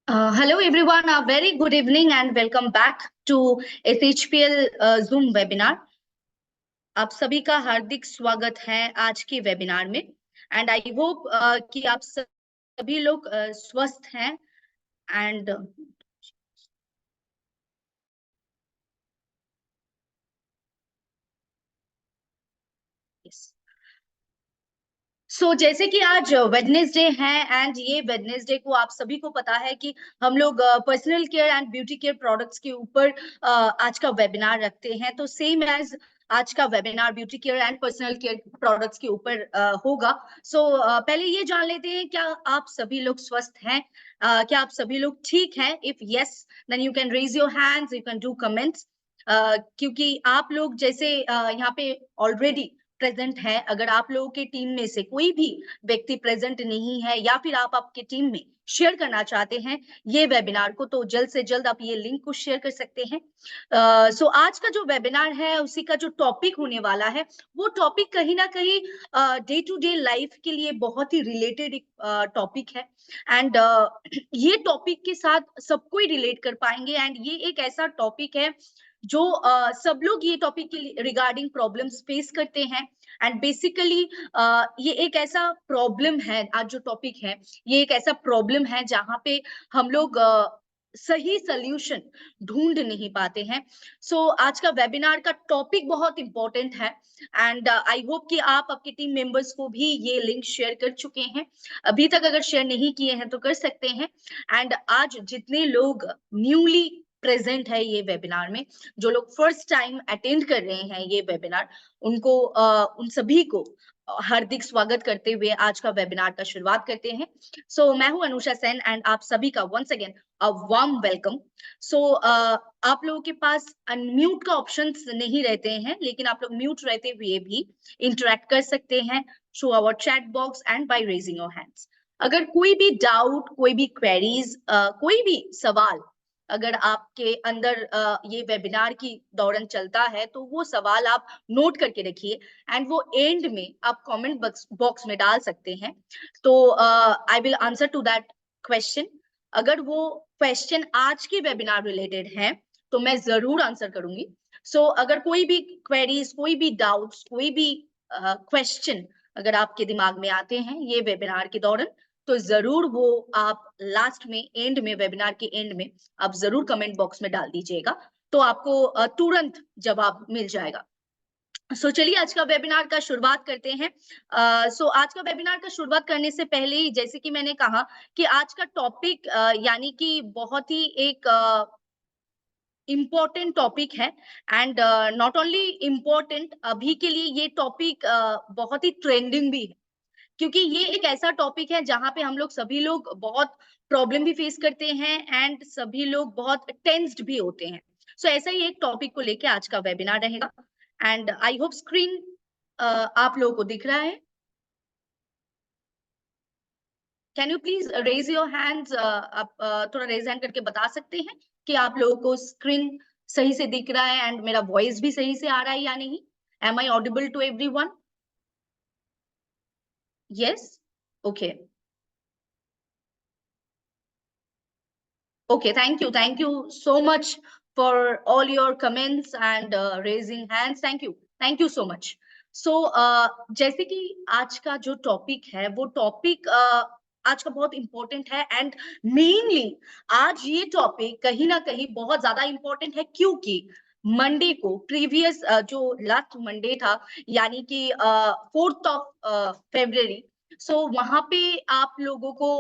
Hello everyone, a very good evening and welcome back to SHPL Zoom webinar. आप सभी का हार्दिक स्वागत है आज के वेबिनार में एंड आई होप कि आप सभी लोग स्वस्थ हैं एंड जैसे कि आज वेडनेसडे है एंड ये वेडनेसडे को आप सभी को पता है कि हम लोग personal care and beauty care products के ऊपर आज का वेबिनार रखते हैं। तो सेम एज आज का webinar beauty care and personal care products के ऊपर होगा। पहले ये जान लेते हैं, क्या आप सभी लोग स्वस्थ हैं? क्या आप सभी लोग ठीक हैं? If yes then you can raise your hands, you can do comments. क्योंकि आप लोग जैसे यहाँ पे ऑलरेडी प्रेजेंट है, अगर आप लोगों के टीम में से कोई भी व्यक्ति प्रेजेंट नहीं है या फिर आप आपके टीम में शेयर करना चाहते हैं ये वेबिनार को, तो जल्द से जल्द आप ये लिंक को शेयर कर सकते हैं। आज का जो वेबिनार है उसी का जो टॉपिक होने वाला है वो टॉपिक कहीं ना कहीं डे टू डे लाइफ के लिए बहुत ही रिलेटेड टॉपिक है एंड ये टॉपिक के साथ सब कोई रिलेट कर पाएंगे एंड ये एक ऐसा टॉपिक है जो सब लोग ये टॉपिक के रिगार्डिंग प्रॉब्लम्स फेस करते हैं एंड बेसिकली ये एक ऐसा प्रॉब्लम है, आज जो टॉपिक है ये एक ऐसा प्रॉब्लम है जहाँ पे हम लोग सही सल्यूशन ढूंढ नहीं पाते हैं। आज का वेबिनार का टॉपिक बहुत इंपॉर्टेंट है एंड आई होप कि आप आपके टीम मेंबर्स को भी ये लिंक शेयर कर चुके हैं। अभी तक अगर शेयर नहीं किए हैं तो कर सकते हैं एंड आज जितने लोग न्यूली प्रेजेंट है ये वेबिनार में, जो लोग फर्स्ट टाइम अटेंड कर रहे हैं ये वेबिनार, उनको उन सभी को हार्दिक स्वागत करते हुए आज का वेबिनार का शुरुआत करते हैं। मैं हूं अनुषा सेन एंड आप सभी का once again a warm welcome. आप लोगों के पास अनम्यूट का ऑप्शन नहीं रहते हैं, लेकिन आप लोग म्यूट रहते हुए भी इंटरेक्ट कर सकते हैं through our chat box and by raising your hands. अगर कोई भी डाउट, कोई भी क्वेरीज, कोई भी सवाल अगर आपके अंदर ये वेबिनार की दौरान चलता है तो वो सवाल आप नोट करके रखिए एंड वो एंड में आप कमेंट बॉक्स में डाल सकते हैं। तो I will answer to that question. अगर वो क्वेश्चन आज के वेबिनार रिलेटेड है तो मैं जरूर आंसर करूंगी। अगर कोई भी क्वेरीज, कोई भी डाउट्स, कोई भी क्वेश्चन अगर आपके दिमाग में आते हैं ये वेबिनार के दौरान, तो जरूर वो आप लास्ट में, एंड में, वेबिनार के एंड में आप जरूर कमेंट बॉक्स में डाल दीजिएगा, तो आपको तुरंत जवाब मिल जाएगा। चलिए आज का वेबिनार का शुरुआत करते हैं। आज का वेबिनार का शुरुआत करने से पहले ही, जैसे कि मैंने कहा कि आज का टॉपिक यानी कि बहुत ही एक इम्पोर्टेंट टॉपिक है एंड नॉट ओनली इम्पोर्टेंट, अभी के लिए ये टॉपिक बहुत ही ट्रेंडिंग भी है, क्योंकि ये एक ऐसा टॉपिक है जहां पे हम लोग सभी लोग बहुत प्रॉब्लम भी फेस करते हैं एंड सभी लोग बहुत टेंस्ड भी होते हैं। ऐसा ही एक टॉपिक को लेके आज का वेबिनार रहेगा एंड आई होप स्क्रीन आप लोगों को दिख रहा है। Can you please raise your hands? आप थोड़ा रेज हैंड करके बता सकते हैं कि आप लोगों को स्क्रीन सही से दिख रहा है एंड मेरा वॉइस भी सही से आ रहा है या नहीं? Am I audible to everyone? Yes? Okay, okay, thank you so much for all your comments and raising hands. Thank you so much. जैसे कि आज का जो टॉपिक है वो टॉपिक आज का बहुत इंपॉर्टेंट है एंड मेनली आज ये टॉपिक कहीं ना कहीं बहुत ज्यादा इंपॉर्टेंट है, क्योंकि मंडे को, प्रीवियस जो लास्ट मंडे था यानी कि 4th ऑफ February, वहां पे आप लोगों को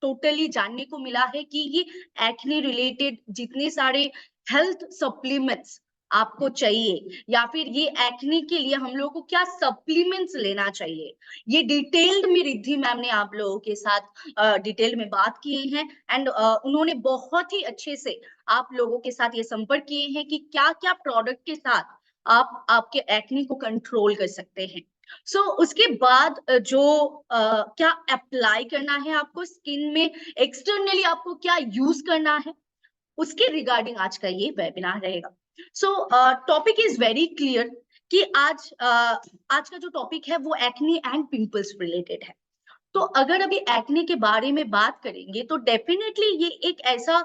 टोटली जानने को मिला है कि ये एक्ने रिलेटेड जितने सारे हेल्थ सप्लीमेंट्स आपको चाहिए या फिर ये एक्ने के लिए हम लोगों को क्या सप्लीमेंट्स लेना चाहिए, ये डिटेल्ड में रिद्धि मैम ने आप लोगों के साथ डिटेल में बात किए हैं एंड उन्होंने बहुत ही अच्छे से आप लोगों के साथ ये संपर्क किए हैं कि क्या क्या प्रोडक्ट के साथ आप आपके एक्ने को कंट्रोल कर सकते हैं। उसके बाद जो क्या अप्लाई करना है आपको स्किन में, एक्सटर्नली आपको क्या यूज करना है, उसके रिगार्डिंग आज का ये वेबिनार रहेगा। टॉपिक इज वेरी क्लियर कि आज का जो टॉपिक है वो एक्ने एंड पिंपल्स रिलेटेड है। तो अगर अभी एक्ने के बारे में बात करेंगे तो डेफिनेटली ये एक ऐसा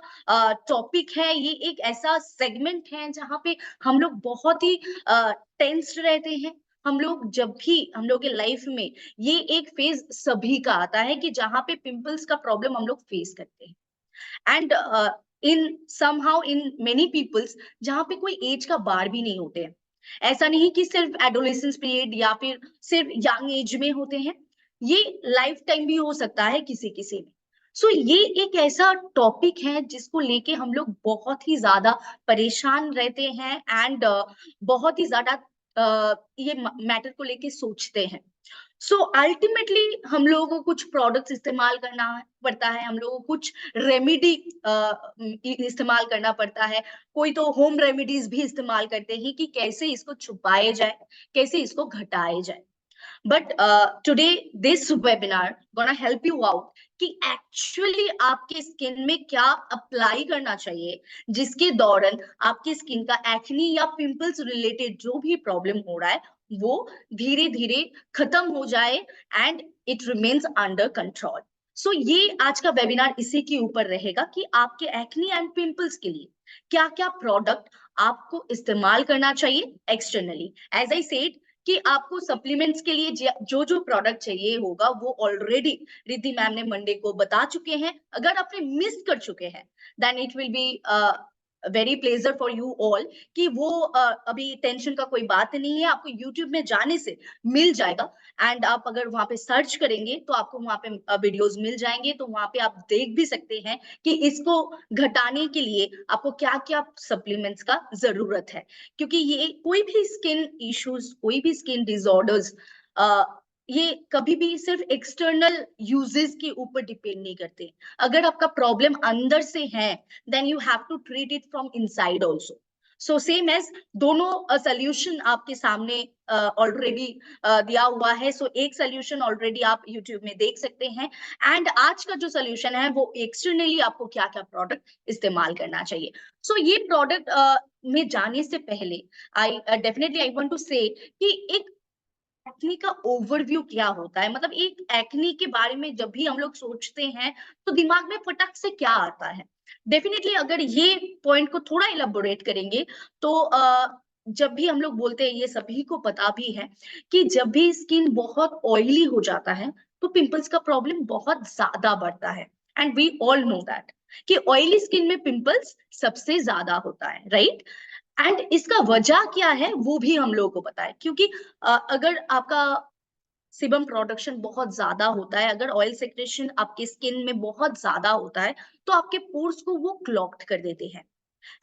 टॉपिक है, ये एक ऐसा सेगमेंट है जहाँ पे हम लोग बहुत ही टेंस्ड रहते हैं। हम लोग जब भी हम लोग के लाइफ में ये एक फेज सभी का आता है कि जहाँ पे पिंपल्स का प्रॉब्लम हम लोग फेस करते हैं। And in somehow in many peoples जहाँ पे कोई एज का बार भी नहीं होते हैं। ऐसा नहीं कि सिर्फ एडोलेसेंस पीरियड या फिर सिर्फ यंग एज में होते हैं, ये लाइफ टाइम भी हो सकता है किसी किसी में। सो ये एक ऐसा टॉपिक है जिसको लेके हम लोग बहुत ही ज्यादा परेशान रहते हैं एंड बहुत ही ज्यादा ये मैटर को लेके सोचते हैं। सो अल्टीमेटली हम लोगों को कुछ प्रोडक्ट्स इस्तेमाल करना पड़ता है, हम लोगों को कुछ रेमेडी इस्तेमाल करना पड़ता है। कोई तो होम रेमेडीज भी इस्तेमाल करते हैं कि कैसे इसको छुपाए जाए, कैसे इसको घटाए जाए। But today this webinar gonna help you out कि एक्चुअली आपके स्किन में क्या अप्लाई करना चाहिए जिसके दौरान आपकी स्किन का एक्नी या पिंपल्स रिलेटेड जो भी प्रॉब्लम हो रहा है वो धीरे धीरे खत्म हो जाए and it remains under control. So ये आज का वेबिनार इसी के ऊपर रहेगा कि आपके एक्नी एंड पिंपल्स के लिए क्या क्या प्रोडक्ट आपको इस्तेमाल करना चाहिए एक्सटर्नली। एज आई सेड कि आपको सप्लीमेंट्स के लिए जो जो प्रोडक्ट चाहिए होगा वो ऑलरेडी रिद्धि मैम ने मंडे को बता चुके हैं। अगर आपने मिस कर चुके हैं then it will be very pleasure for you all कि वो अभी टेंशन का कोई बात नहीं है, आपको यूट्यूब में जाने से मिल जाएगा। एंड आप अगर वहां पे सर्च करेंगे तो आपको वहां पे वीडियोस मिल जाएंगे, तो वहां पे आप देख भी सकते हैं कि इसको घटाने के लिए आपको क्या क्या सप्लीमेंट्स का जरूरत है। क्योंकि ये कोई भी स्किन इश्यूज, कोई भी स्किन डिसऑर्डर्स ये कभी भी सिर्फ एक्सटर्नल यूजेस के ऊपर डिपेंड नहीं करते। अगर आपका प्रॉब्लम अंदर से है then you have to treat it from inside also. So same as दोनों सोल्यूशन आपके सामने ऑलरेडी दिया हुआ है। सो एक सोल्यूशन ऑलरेडी आप यूट्यूब में देख सकते हैं एंड आज का जो सोल्यूशन है वो एक्सटर्नली आपको क्या क्या प्रोडक्ट इस्तेमाल करना चाहिए। सो ये प्रोडक्ट में जाने से पहले I definitely I want to say कि एक एक्ने का ओवरव्यू क्या होता है। मतलब एक एक्ने के बारे में जब भी हम लोग सोचते हैं तो दिमाग में फटक से क्या आता है। डेफिनेटली अगर ये पॉइंट को थोड़ा इलेबोरेट करेंगे तो जब भी हम लोग बोलते हैं, ये सभी को पता भी है कि जब भी स्किन बहुत ऑयली हो जाता है तो पिंपल्स का प्रॉब्लम बहुत ज्यादा बढ़ता है। And we all know that कि ऑयली स्किन में पिंपल्स सबसे ज्यादा होता है, राइट। एंड इसका वजह क्या है वो भी हम लोगों को पता है, क्योंकि अगर आपका सीबम प्रोडक्शन बहुत ज्यादा होता है, अगर ऑयल सेक्रेशन आपके स्किन में बहुत ज्यादा होता है तो आपके पोर्स को वो क्लॉग्ड कर देते हैं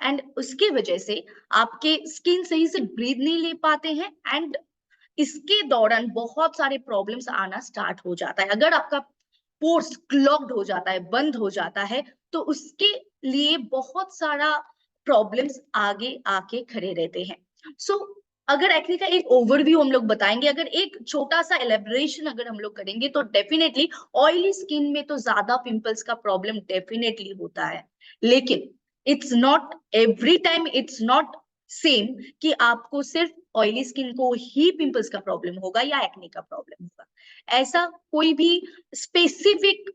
एंड उसके वजह से आपके स्किन सही से ब्रीथ नहीं ले पाते हैं एंड इसके दौरान बहुत सारे प्रॉब्लम्स आना स्टार्ट हो जाता है। अगर आपका पोर्स क्लॉग्ड हो जाता है, बंद हो जाता है, तो उसके लिए बहुत सारा प्रॉब्लम्स आगे आके खड़े रहते हैं। सो अगर एक्ने का एक ओवरव्यू हम लोग बताएंगे, अगर एक छोटा सा एलेबरेशन अगर हम लोग करेंगे तो डेफिनेटली ऑयली स्किन में तो ज्यादा पिंपल्स का प्रॉब्लम डेफिनेटली होता है, लेकिन it's not every time, it's not same कि आपको सिर्फ ऑयली स्किन को ही पिंपल्स का प्रॉब्लम होगा या एक्ने का प्रॉब्लम होगा। ऐसा कोई भी स्पेसिफिक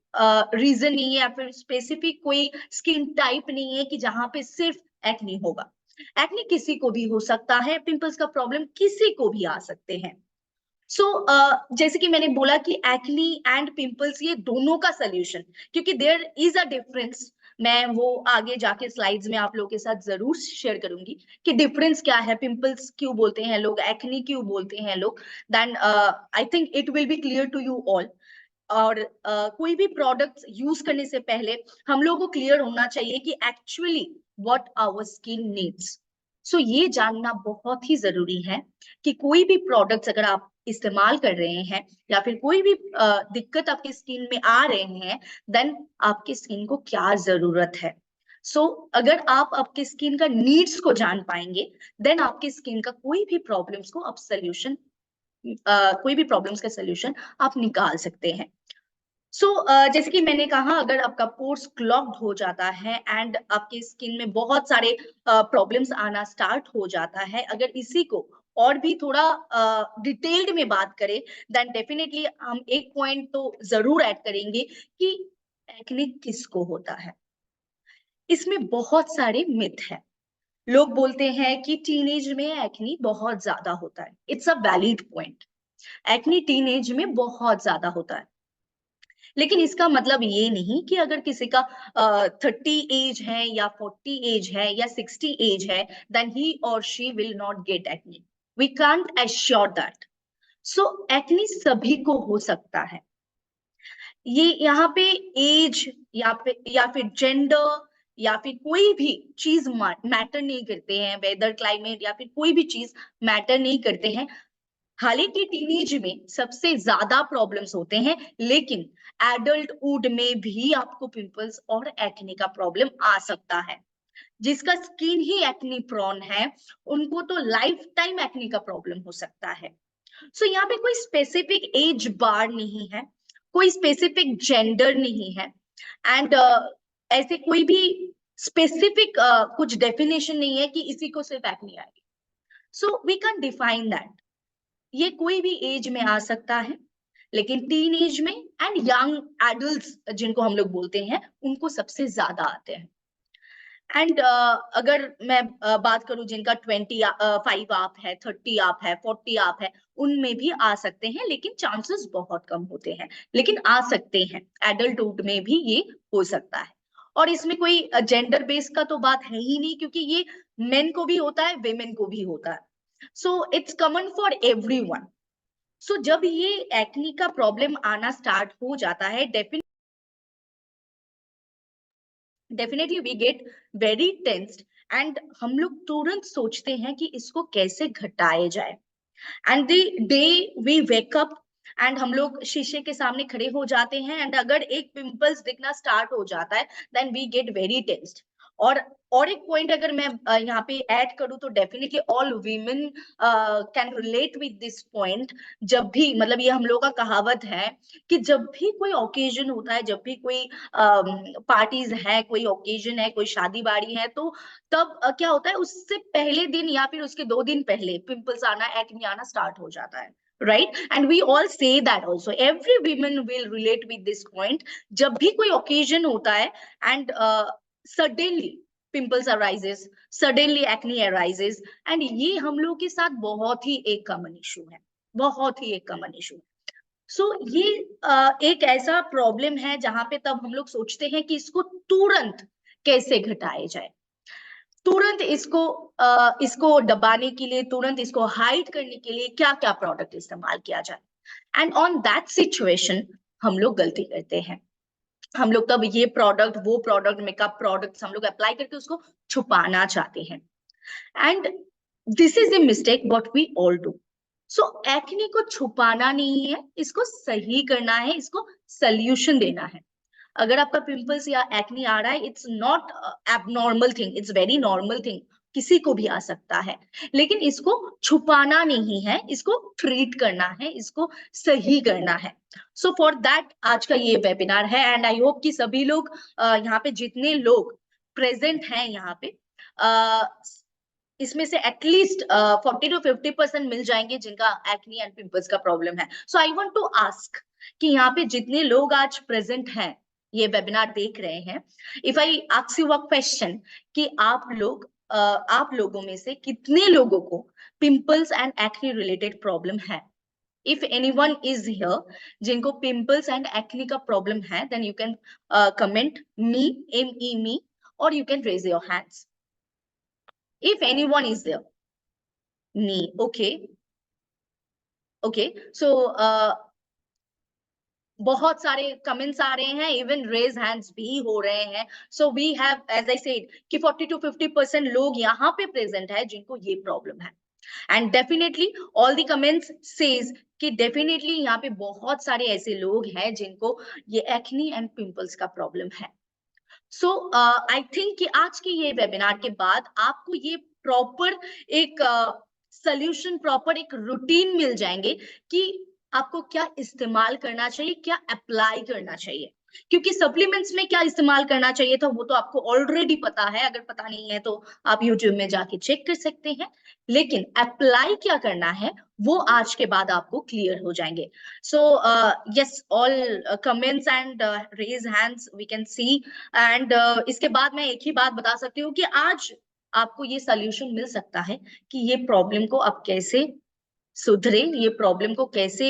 रीजन नहीं है या फिर स्पेसिफिक कोई स्किन टाइप नहीं है कि जहां पे सिर्फ एक्ने होगा। एक्ने किसी को भी हो सकता है, पिंपल्स का प्रॉब्लम किसी को भी आ सकते हैं। सो जैसे कि मैंने बोला कि एक्नी एंड पिंपल्स ये दोनों का सोल्यूशन, क्योंकि देयर इज अ डिफरेंस, मैं वो आगे जाके स्लाइड्स में आप लोगों के साथ जरूर शेयर करूंगी कि डिफरेंस क्या है, पिंपल्स क्यों बोलते हैं लोग, एक्नी क्यों बोलते हैं लोग। Then I think it will be clear to you all. और कोई भी प्रोडक्ट यूज करने से पहले हम लोगों को क्लियर होना चाहिए कि actually what our skin needs. So ये जानना बहुत ही जरूरी है कि कोई भी प्रोडक्ट्स अगर आप इस्तेमाल कर रहे हैं या फिर कोई भी दिक्कत आपकी स्किन में आ रहे हैं देन आपकी स्किन को क्या जरूरत है। सो अगर आप आपके स्किन का नीड्स को जान पाएंगे देन आपकी स्किन का कोई भी प्रॉब्लम्स को आप सोल्यूशन कोई भी प्रॉब्लम्स का सोल्यूशन आप निकाल सकते हैं। सो जैसे कि मैंने कहा, अगर आपका पोर्स क्लॉग्ड हो जाता है एंड आपकी स्किन में बहुत सारे प्रॉब्लम्स आना स्टार्ट हो जाता है, अगर इसी को और भी थोड़ा डिटेल्ड में बात करें, देन डेफिनेटली हम एक पॉइंट तो जरूर ऐड करेंगे कि एक्ने किसको होता है। इसमें बहुत सारे मिथ है। लोग बोलते हैं कि टीनेज में एक्ने बहुत ज्यादा होता है। It's a valid point. Acne teenage में बहुत ज्यादा होता है, लेकिन इसका मतलब ये नहीं कि अगर किसी का 30 एज है या 40 एज है या 60 एज है, देन ही और she will not get acne. We can't assure that. So acne सभी को हो सकता है। ये यहाँ पे एज या फिर जेंडर या फिर कोई भी चीज मैटर नहीं करते हैं, वेदर क्लाइमेट या फिर कोई भी चीज मैटर नहीं करते हैं। हालांकि टीनेज में सबसे ज्यादा प्रॉब्लम्स होते हैं, लेकिन एडल्टहुड में भी आपको पिंपल्स और एक्ने का प्रॉब्लम आ सकता है। जिसका स्किन ही एक्ने प्रोन है, उनको तो लाइफ टाइम एक्ने का प्रॉब्लम हो सकता है। सो यहाँ पे कोई स्पेसिफिक एज बार नहीं है, कोई स्पेसिफिक जेंडर नहीं है, एंड ऐसे कोई भी स्पेसिफिक कुछ डेफिनेशन नहीं है कि इसी को सिर्फ एक्ने आएगी। So we can define that ये कोई भी एज में आ सकता है, लेकिन टीन एज में एंड यंग एडल्ट्स जिनको हम लोग बोलते हैं, उनको सबसे ज्यादा आते हैं। एंड अगर मैं बात करूं जिनका 25 आप है, 30 आप है, 40 आप है, उनमें भी आ सकते हैं, लेकिन चांसेस बहुत कम होते हैं, लेकिन आ सकते हैं। एडल्टहुड में भी ये हो सकता है। और इसमें कोई जेंडर बेस का तो बात है ही नहीं, क्योंकि ये मेन को भी होता है, वेमेन को भी होता है। So it's common for everyone. So जब ये एक्ने का प्रॉब्लम आना स्टार्ट हो जाता है, definitely we get very tensed, and हम लोग तुरंत सोचते हैं कि इसको कैसे घटाया जाए। And the day we wake up and हम लोग शीशे के सामने खड़े हो जाते हैं, एंड अगर एक पिंपल्स दिखना स्टार्ट हो जाता है, then we get very tensed. और और एक पॉइंट अगर मैं यहाँ पे ऐड करूँ, तो definitely all women can relate with this point. जब भी, मतलब ये हम लोग का कहावत है कि जब भी कोई ओकेजन होता है, जब भी कोई पार्टीज है, कोई ओकेजन है, कोई शादी बाड़ी है, तो तब क्या होता है, उससे पहले दिन या फिर उसके 2 दिन पहले पिंपल्स आना, एक्ने आना स्टार्ट हो जाता है, right? And we all say that also, every woman will relate with this point। जब भी कोई occasion होता है and suddenly pimples arises, suddenly acne arises, and ये हम लोग के साथ बहुत ही एक कॉमन इशू है, बहुत ही एक कॉमन इशू है। सो ये एक ऐसा प्रॉब्लम है जहां पे तब हम लोग सोचते हैं कि इसको तुरंत कैसे घटाया जाए, तुरंत इसको दबाने के लिए, तुरंत इसको हाइड करने के लिए क्या क्या प्रोडक्ट इस्तेमाल किया जाए। एंड ऑन दैट सिचुएशन हम लोग गलती करते हैं। हम लोग तब ये प्रोडक्ट, वो प्रोडक्ट, मेकअप प्रोडक्ट्स हम लोग अप्लाई करके उसको छुपाना चाहते हैं, and this is the mistake what we all do. So acne को छुपाना नहीं है, इसको सही करना है, इसको सल्यूशन देना है। अगर आपका पिंपल्स या एक्ने आ रहा है, it's not abnormal thing, it's very normal thing, किसी को भी आ सकता है, लेकिन इसको छुपाना नहीं है, इसको ट्रीट करना है, इसको सही करना है। सो फॉर दैट आज का ये वेबिनार है, एंड आई होप कि सभी लोग यहाँ पे जितने लोग प्रेजेंट हैं यहाँ पे, इसमें से एटलीस्ट 40 to 50% मिल जाएंगे जिनका एक्ने एंड पिंपल्स का प्रॉब्लम है। सो आई वांट टू आस्क कि यहाँ पे जितने लोग आज प्रेजेंट हैं, ये वेबिनार देख रहे हैं, if I ask you a question कि आप लोगों में से कितने लोगों को pimples and acne related problem है? इफ एनीवन इज हियर जिनको पिंपल्स एंड एक्ने का प्रॉब्लम है, then you can comment me, ME me, और you can raise your hands if anyone is there। me, okay, okay, so बहुत सारे comments आ रहे हैं, even raise hands भी हो रहे हैं। So we have, as I said, कि 40 to 50% लोग यहाँ पे प्रेजेंट है जिनको ये प्रॉब्लम है, and definitely all the comments says कि डेफिनेटली यहाँ पे बहुत सारे ऐसे लोग हैं जिनको ये एक्ने एंड पिंपल्स का प्रॉब्लम है। सो आई थिंक कि आज के ये वेबिनार के बाद आपको ये प्रॉपर एक सॉल्यूशन, प्रॉपर एक रूटीन मिल जाएंगे कि आपको क्या इस्तेमाल करना चाहिए, क्या अप्लाई करना चाहिए। क्योंकि सप्लीमेंट्स में क्या इस्तेमाल करना चाहिए था वो तो आपको ऑलरेडी पता है, अगर पता नहीं है तो आप यूट्यूब में जाके चेक कर सकते हैं। लेकिन अप्लाई क्या करना है वो आज के बाद आपको क्लियर हो जाएंगे। So yes, all comments and raise hands we can see. And इसके बाद मैं एक ही बात बता सकती हूँ कि आज आपको ये सोल्यूशन मिल सकता है कि ये प्रॉब्लम को आप कैसे सुधरे, ये प्रॉब्लम को कैसे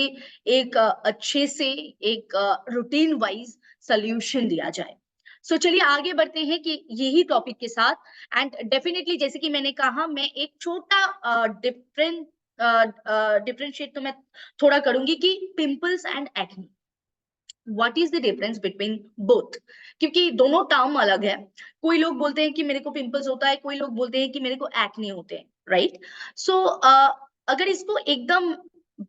एक अच्छे से एक रूटीन वाइज सोल्यूशन दिया जाए। सो चलिए आगे बढ़ते हैं कि यही टॉपिक के साथ। एंड डेफिनेटली जैसे कि मैंने कहा, मैं एक छोटा डिफरेंशिएट तो मैं थोड़ा करूंगी कि pimples and acne, what is the difference between both, क्योंकि दोनों टर्म अलग है। कोई लोग बोलते हैं कि मेरे को पिंपल्स होता है, कोई लोग बोलते हैं कि मेरे को एक्ने होते हैं, राइट। सो अगर इसको एकदम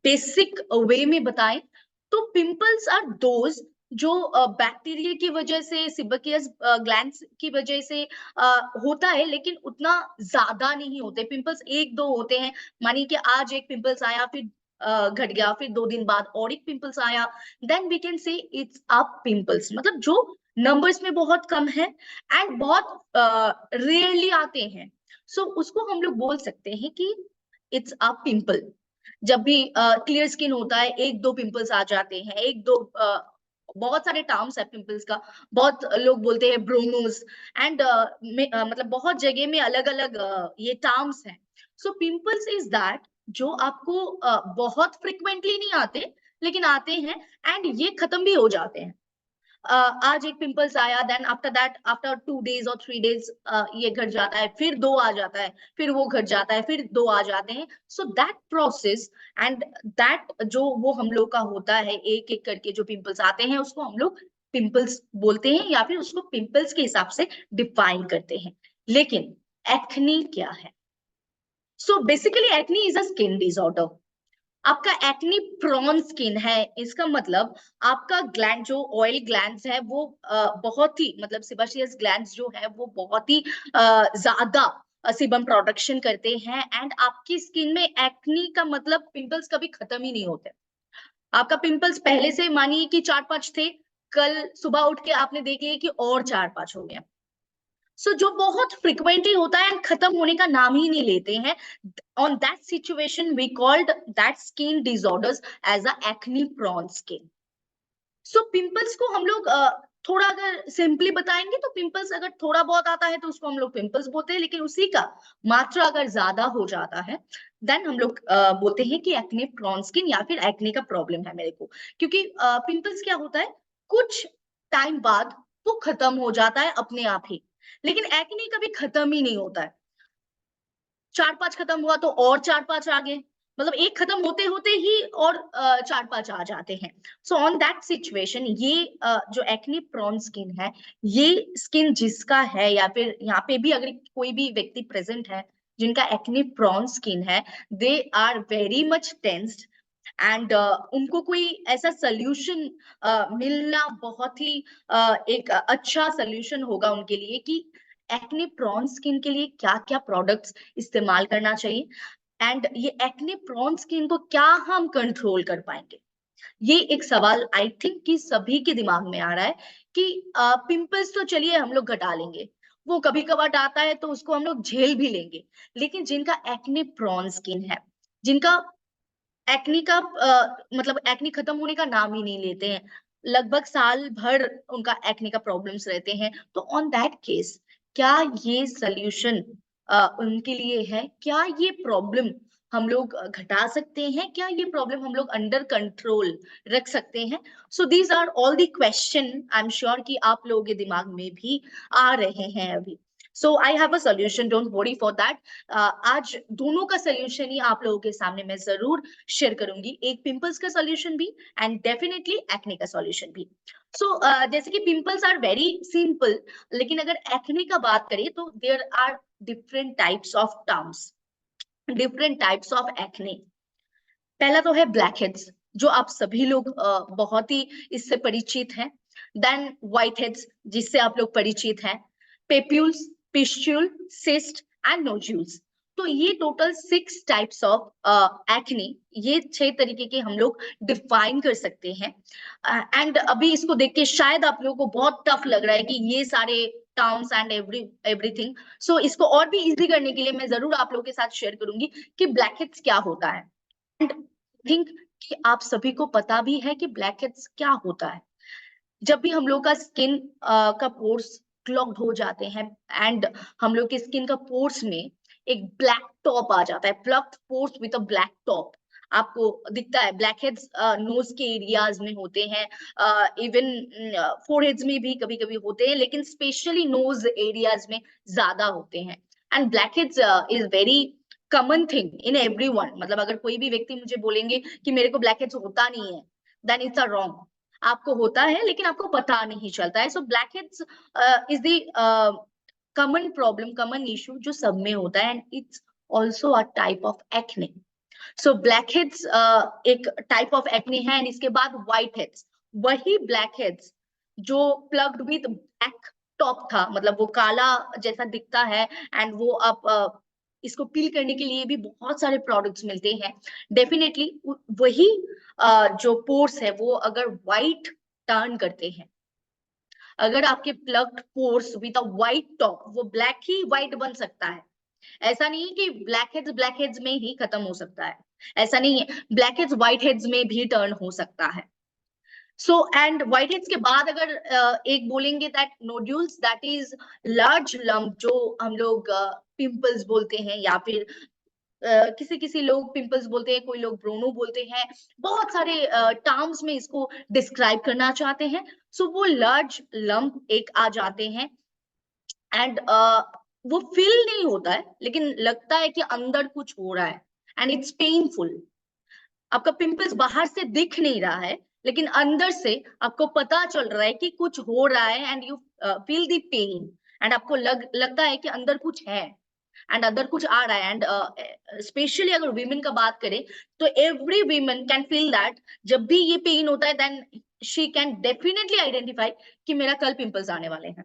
बेसिक वे में बताएं तो पिंपल्स आर दोज जो बैक्टीरिया की वजह से, सिबकियस ग्लैंड्स की वजह से होता है, लेकिन उतना ज्यादा नहीं होते। पिंपल्स एक दो होते हैं, मानिए कि आज एक पिंपल्स आया, फिर घट गया, फिर 2 दिन बाद और एक पिंपल्स आया, then we can say it's a pimples, मतलब जो नंबर्स में बहुत कम है एंड बहुत रेयरली आते हैं। सो उसको हम लोग बोल सकते हैं कि इट्स अ पिंपल। जब भी क्लियर स्किन होता है, एक दो पिंपल्स आ जाते हैं, एक दो बहुत सारे टर्म्स है पिंपल्स का। बहुत लोग बोलते हैं ब्रोनोज एंड मतलब बहुत जगह में अलग अलग ये टर्म्स हैं। सो पिंपल्स इज दैट जो आपको बहुत फ्रिक्वेंटली नहीं आते, लेकिन आते हैं एंड ये खत्म भी हो जाते हैं। आज एक पिंपल्स आया, then after that after 2 days और 3 days ये घट जाता है, फिर दो आ जाता है, फिर वो घट जाता है, फिर दो आ जाते हैं। So that process and that जो वो हम लोग का होता है, एक एक करके जो पिंपल्स आते हैं उसको हम लोग पिंपल्स बोलते हैं, या फिर उसको पिंपल्स के हिसाब से डिफाइन करते हैं। लेकिन एक्ने क्या है? So basically acne is a skin disorder. आपका एक्नी प्रोन स्किन है, इसका मतलब आपका ग्लैंड जो ऑयल ग्लैंड्स है वो बहुत ही, मतलब सिबाशियस ग्लैंड्स जो है वो बहुत ही ज्यादा सीबम प्रोडक्शन करते हैं एंड आपकी स्किन में एक्नी का मतलब पिंपल्स कभी खत्म ही नहीं होते। आपका पिंपल्स पहले से मानिए कि 4-5 थे, कल सुबह उठ के आपने देख लिया कि और 4-5 हो गए। सो जो बहुत फ्रिक्वेंटली होता है एंड खत्म होने का नाम ही नहीं लेते हैं, on that situation we called that skin disorders as a acne prone skin. So pimples को हम लोग थोड़ा अगर सिंपली बताएंगे तो पिंपल्स अगर थोड़ा बहुत आता है तो उसको हम लोग पिंपल्स बोलते हैं, लेकिन उसी का मात्रा अगर ज्यादा हो जाता है देन हम लोग बोलते हैं कि एक्ने प्रोन स्किन या फिर एक्ने का प्रॉब्लम है मेरे को। क्योंकि पिंपल्स क्या होता है, कुछ टाइम बाद वो खत्म हो जाता है अपने आप ही, लेकिन एक्ने कभी खत्म ही नहीं होता है। 4-5 खत्म हुआ तो और 4-5 आ गए, मतलब एक खत्म होते होते ही और 4-5 आ जाते हैं। सो ऑन दैट सिचुएशन ये जो एक्ने प्रोन स्किन है, ये स्किन जिसका है या फिर यहाँ पे भी अगर कोई भी व्यक्ति प्रेजेंट है जिनका एक्ने प्रोन स्किन है, they are very much tensed and उनको कोई ऐसा सोल्यूशन मिलना बहुत ही एक अच्छा सोल्यूशन होगा उनके लिए कि एक्ने प्रोन स्किन के लिए क्या क्या प्रोडक्ट्स इस्तेमाल करना चाहिए एंड ये एक्ने प्रोन स्किन को क्या हम कंट्रोल कर पाएंगे। ये एक सवाल आई थिंक कि सभी के दिमाग में आ रहा है कि पिंपल्स तो चलिए हम लोग घटा लेंगे, वो कभी कभार आता है तो उसको हम लोग झेल भी लेंगे, लेकिन जिनका एक्ने प्रोन स्किन है, जिनका एक्नी का मतलब एक्नी खत्म होने का नाम ही नहीं लेते हैं, लगभग साल भर उनका एक्ने का प्रॉब्लम्स रहते हैं, तो ऑन दैट केस क्या ये सोल्यूशन उनके लिए है? क्या ये प्रॉब्लम हम लोग घटा सकते हैं? क्या ये प्रॉब्लम हम लोग अंडर कंट्रोल रख सकते हैं? So these are all the question, I am sure कि आप लोगों के दिमाग में भी आ रहे हैं अभी। So I have a solution, don't worry for that. आज दोनों का सोल्यूशन ही आप लोगों के सामने मैं जरूर शेयर करूंगी, एक पिंपल्स का सॉल्यूशन भी एंड डेफिनेटली एक्ने का सॉल्यूशन भी। सो जैसे कि पिंपल्स आर वेरी सिंपल, लेकिन अगर एक्ने का बात करें तो there are different types of terms, different types of acne. पहला तो है ब्लैक हेड्स, जो आप सभी लोग बहुत ही इससे परिचित हैं। देन व्हाइट हेड्स, जिससे आप लोग परिचित हैं। Papules, pustule, cyst and nodules. तो ये टोटल 6 टाइप्स ऑफ एक्ने, ये 6 तरीके के हम लोग डिफाइन कर सकते हैं। एंड अभी इसको देख के शायद आप लोगों को बहुत टफ लग रहा है कि ये सारे टर्म्स एंड एवरीथिंग। सो इसको और भी इजी करने के लिए मैं जरूर आप लोगों के साथ शेयर करूंगी कि ब्लैकहेड्स क्या होता है। एंड थिंक कि आप सभी को पता भी है कि ब्लैकहेड्स क्या होता है। जब भी हम लोग का स्किन का पोर्स क्लॉग्ड हो जाते हैं एंड हम लोग के स्किन का पोर्स में एक ब्लैक टॉप आ जाता है, plugged pores with a black top आपको दिखता है। ब्लैक हेड्स नोज के एरियाज में होते हैं, इवन फोरहेड्स में भी कभी कभी होते हैं, लेकिन स्पेशली नोज एरियाज में ज्यादा होते हैं। And black heads is very common thing in everyone. मतलब अगर कोई भी व्यक्ति मुझे बोलेंगे कि मेरे को ब्लैक हेड्स होता नहीं है, देन इट्स अ रॉन्ग। आपको होता है लेकिन आपको पता नहीं चलता है। So blackheads is the common problem, common issue जो सब में होता है, and it's also a type of acne. So blackheads एक टाइप ऑफ एक्ने है। एंड इसके बाद व्हाइट हेड्स, वही ब्लैकहेड्स जो प्लग्ड विद ब्लैक टॉप था, मतलब वो काला जैसा दिखता है। एंड वो अब इसको पील करने के लिए भी बहुत सारे प्रोडक्ट्स मिलते हैं। डेफिनेटली वही जो पोर्स है वो अगर व्हाइट टर्न करते हैं, अगर आपके plugged pores with a white top, वो ब्लैक ही व्हाइट बन सकता है। ऐसा नहीं है कि ब्लैक हेड्स में ही खत्म हो सकता है, ऐसा नहीं है। ब्लैक हेड्स व्हाइट हेड्स में भी टर्न हो सकता है। सो एंड व्हाइट हेड्स के बाद अगर एक बोलेंगे that nodules, that is large lump, जो हम लोग पिंपल्स बोलते हैं, या फिर किसी किसी लोग पिंपल्स बोलते हैं, कोई लोग ब्रोनो बोलते हैं, बहुत सारे टर्म्स में इसको डिस्क्राइब करना चाहते हैं। सो वो लार्ज लंप एक आ जाते हैं। एंड वो फील नहीं होता है, लेकिन लगता है कि अंदर कुछ हो रहा है, एंड इट्स पेनफुल। आपका पिंपल्स बाहर से दिख नहीं रहा है, लेकिन अंदर से आपको पता चल रहा है कि कुछ हो रहा है, and you feel the pain. And आपको लगता है कि अंदर कुछ है, एंड अदर कुछ आ रहा है। एंड स्पेशली अगर वीमेन का बात करें, तो every women can feel that जब भी ये पेन होता है, then she can definitely identify कि मेरा कल पिंपल्स आने वाले हैं।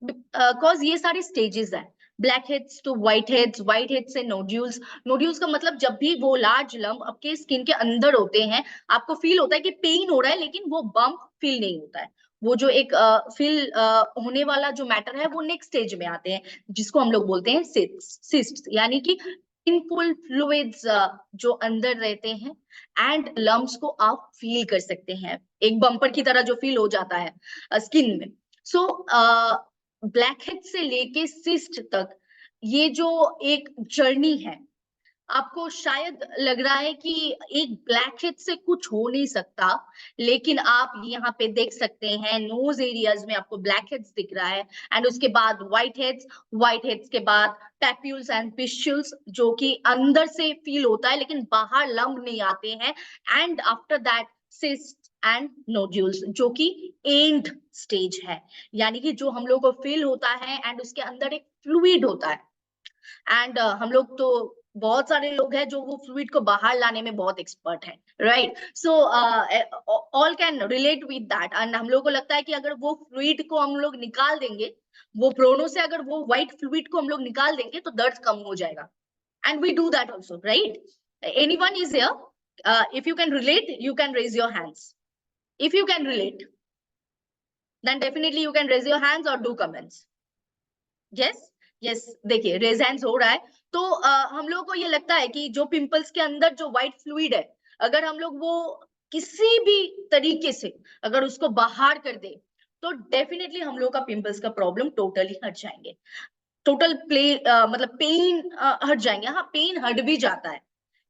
बिकॉज ये सारे स्टेजेस हैं, black heads to white heads से नोड्यूल्स। नोड्यूल्स का मतलब जब भी वो लार्ज लंप आपके स्किन के अंदर होते हैं, आपको फील होता है कि पेन हो रहा है, लेकिन वो बम्प फील नहीं होता है। वो जो एक फील होने वाला जो मैटर है, वो नेक्स्ट स्टेज में आते हैं, जिसको हम लोग बोलते हैं सिस्ट, यानी कि पेनफुल फ्लूइड्स जो अंदर रहते हैं, एंड लम्प्स को आप फील कर सकते हैं, एक बम्पर की तरह जो फील हो जाता है स्किन में। सो ब्लैकहेड से लेके सिस्ट तक ये जो एक जर्नी है, आपको शायद लग रहा है कि एक ब्लैकहेड से कुछ हो नहीं सकता, लेकिन आप यहाँ पे देख सकते हैं नोज एरियाज में आपको ब्लैकहेड्स दिख रहा है। एंड उसके बाद व्हाइट हेड्स के बाद पैप्यूल्स एंड पिस्टुल्स, जो कि अंदर से फील होता है लेकिन बाहर लंब नहीं आते हैं। And after that cyst and nodules, जो कि एंड स्टेज है, यानी कि जो हम लोग को फील होता है एंड उसके अंदर एक फ्लूइड होता है। एंड हम लोग तो बहुत सारे लोग हैं जो वो फ्लूइड को बाहर लाने में बहुत एक्सपर्ट है, right. So all can relate with that. And हम लोग को लगता है कि अगर वो फ्लूइड को हम लोग निकाल देंगे, वो ब्रोनो से अगर वो व्हाइट फ्लूइड को हम लोग निकाल देंगे, तो दर्द कम हो जाएगा। And we do that also, right. Anyone is here? If you can relate, you can raise your hands. If you can relate, then definitely you can raise your hands or do comments. Yes, yes, देखिए raise hands हो रहा है। तो हम लोगों को ये लगता है कि जो पिंपल्स के अंदर जो व्हाइट फ्लूइड है, अगर हम लोग वो किसी भी तरीके से अगर उसको बाहर कर दे, तो डेफिनेटली हम लोग का पिंपल्स का प्रॉब्लम टोटली हट जाएंगे। टोटल मतलब पेन हट जाएंगे। हाँ, पेन हट भी जाता है,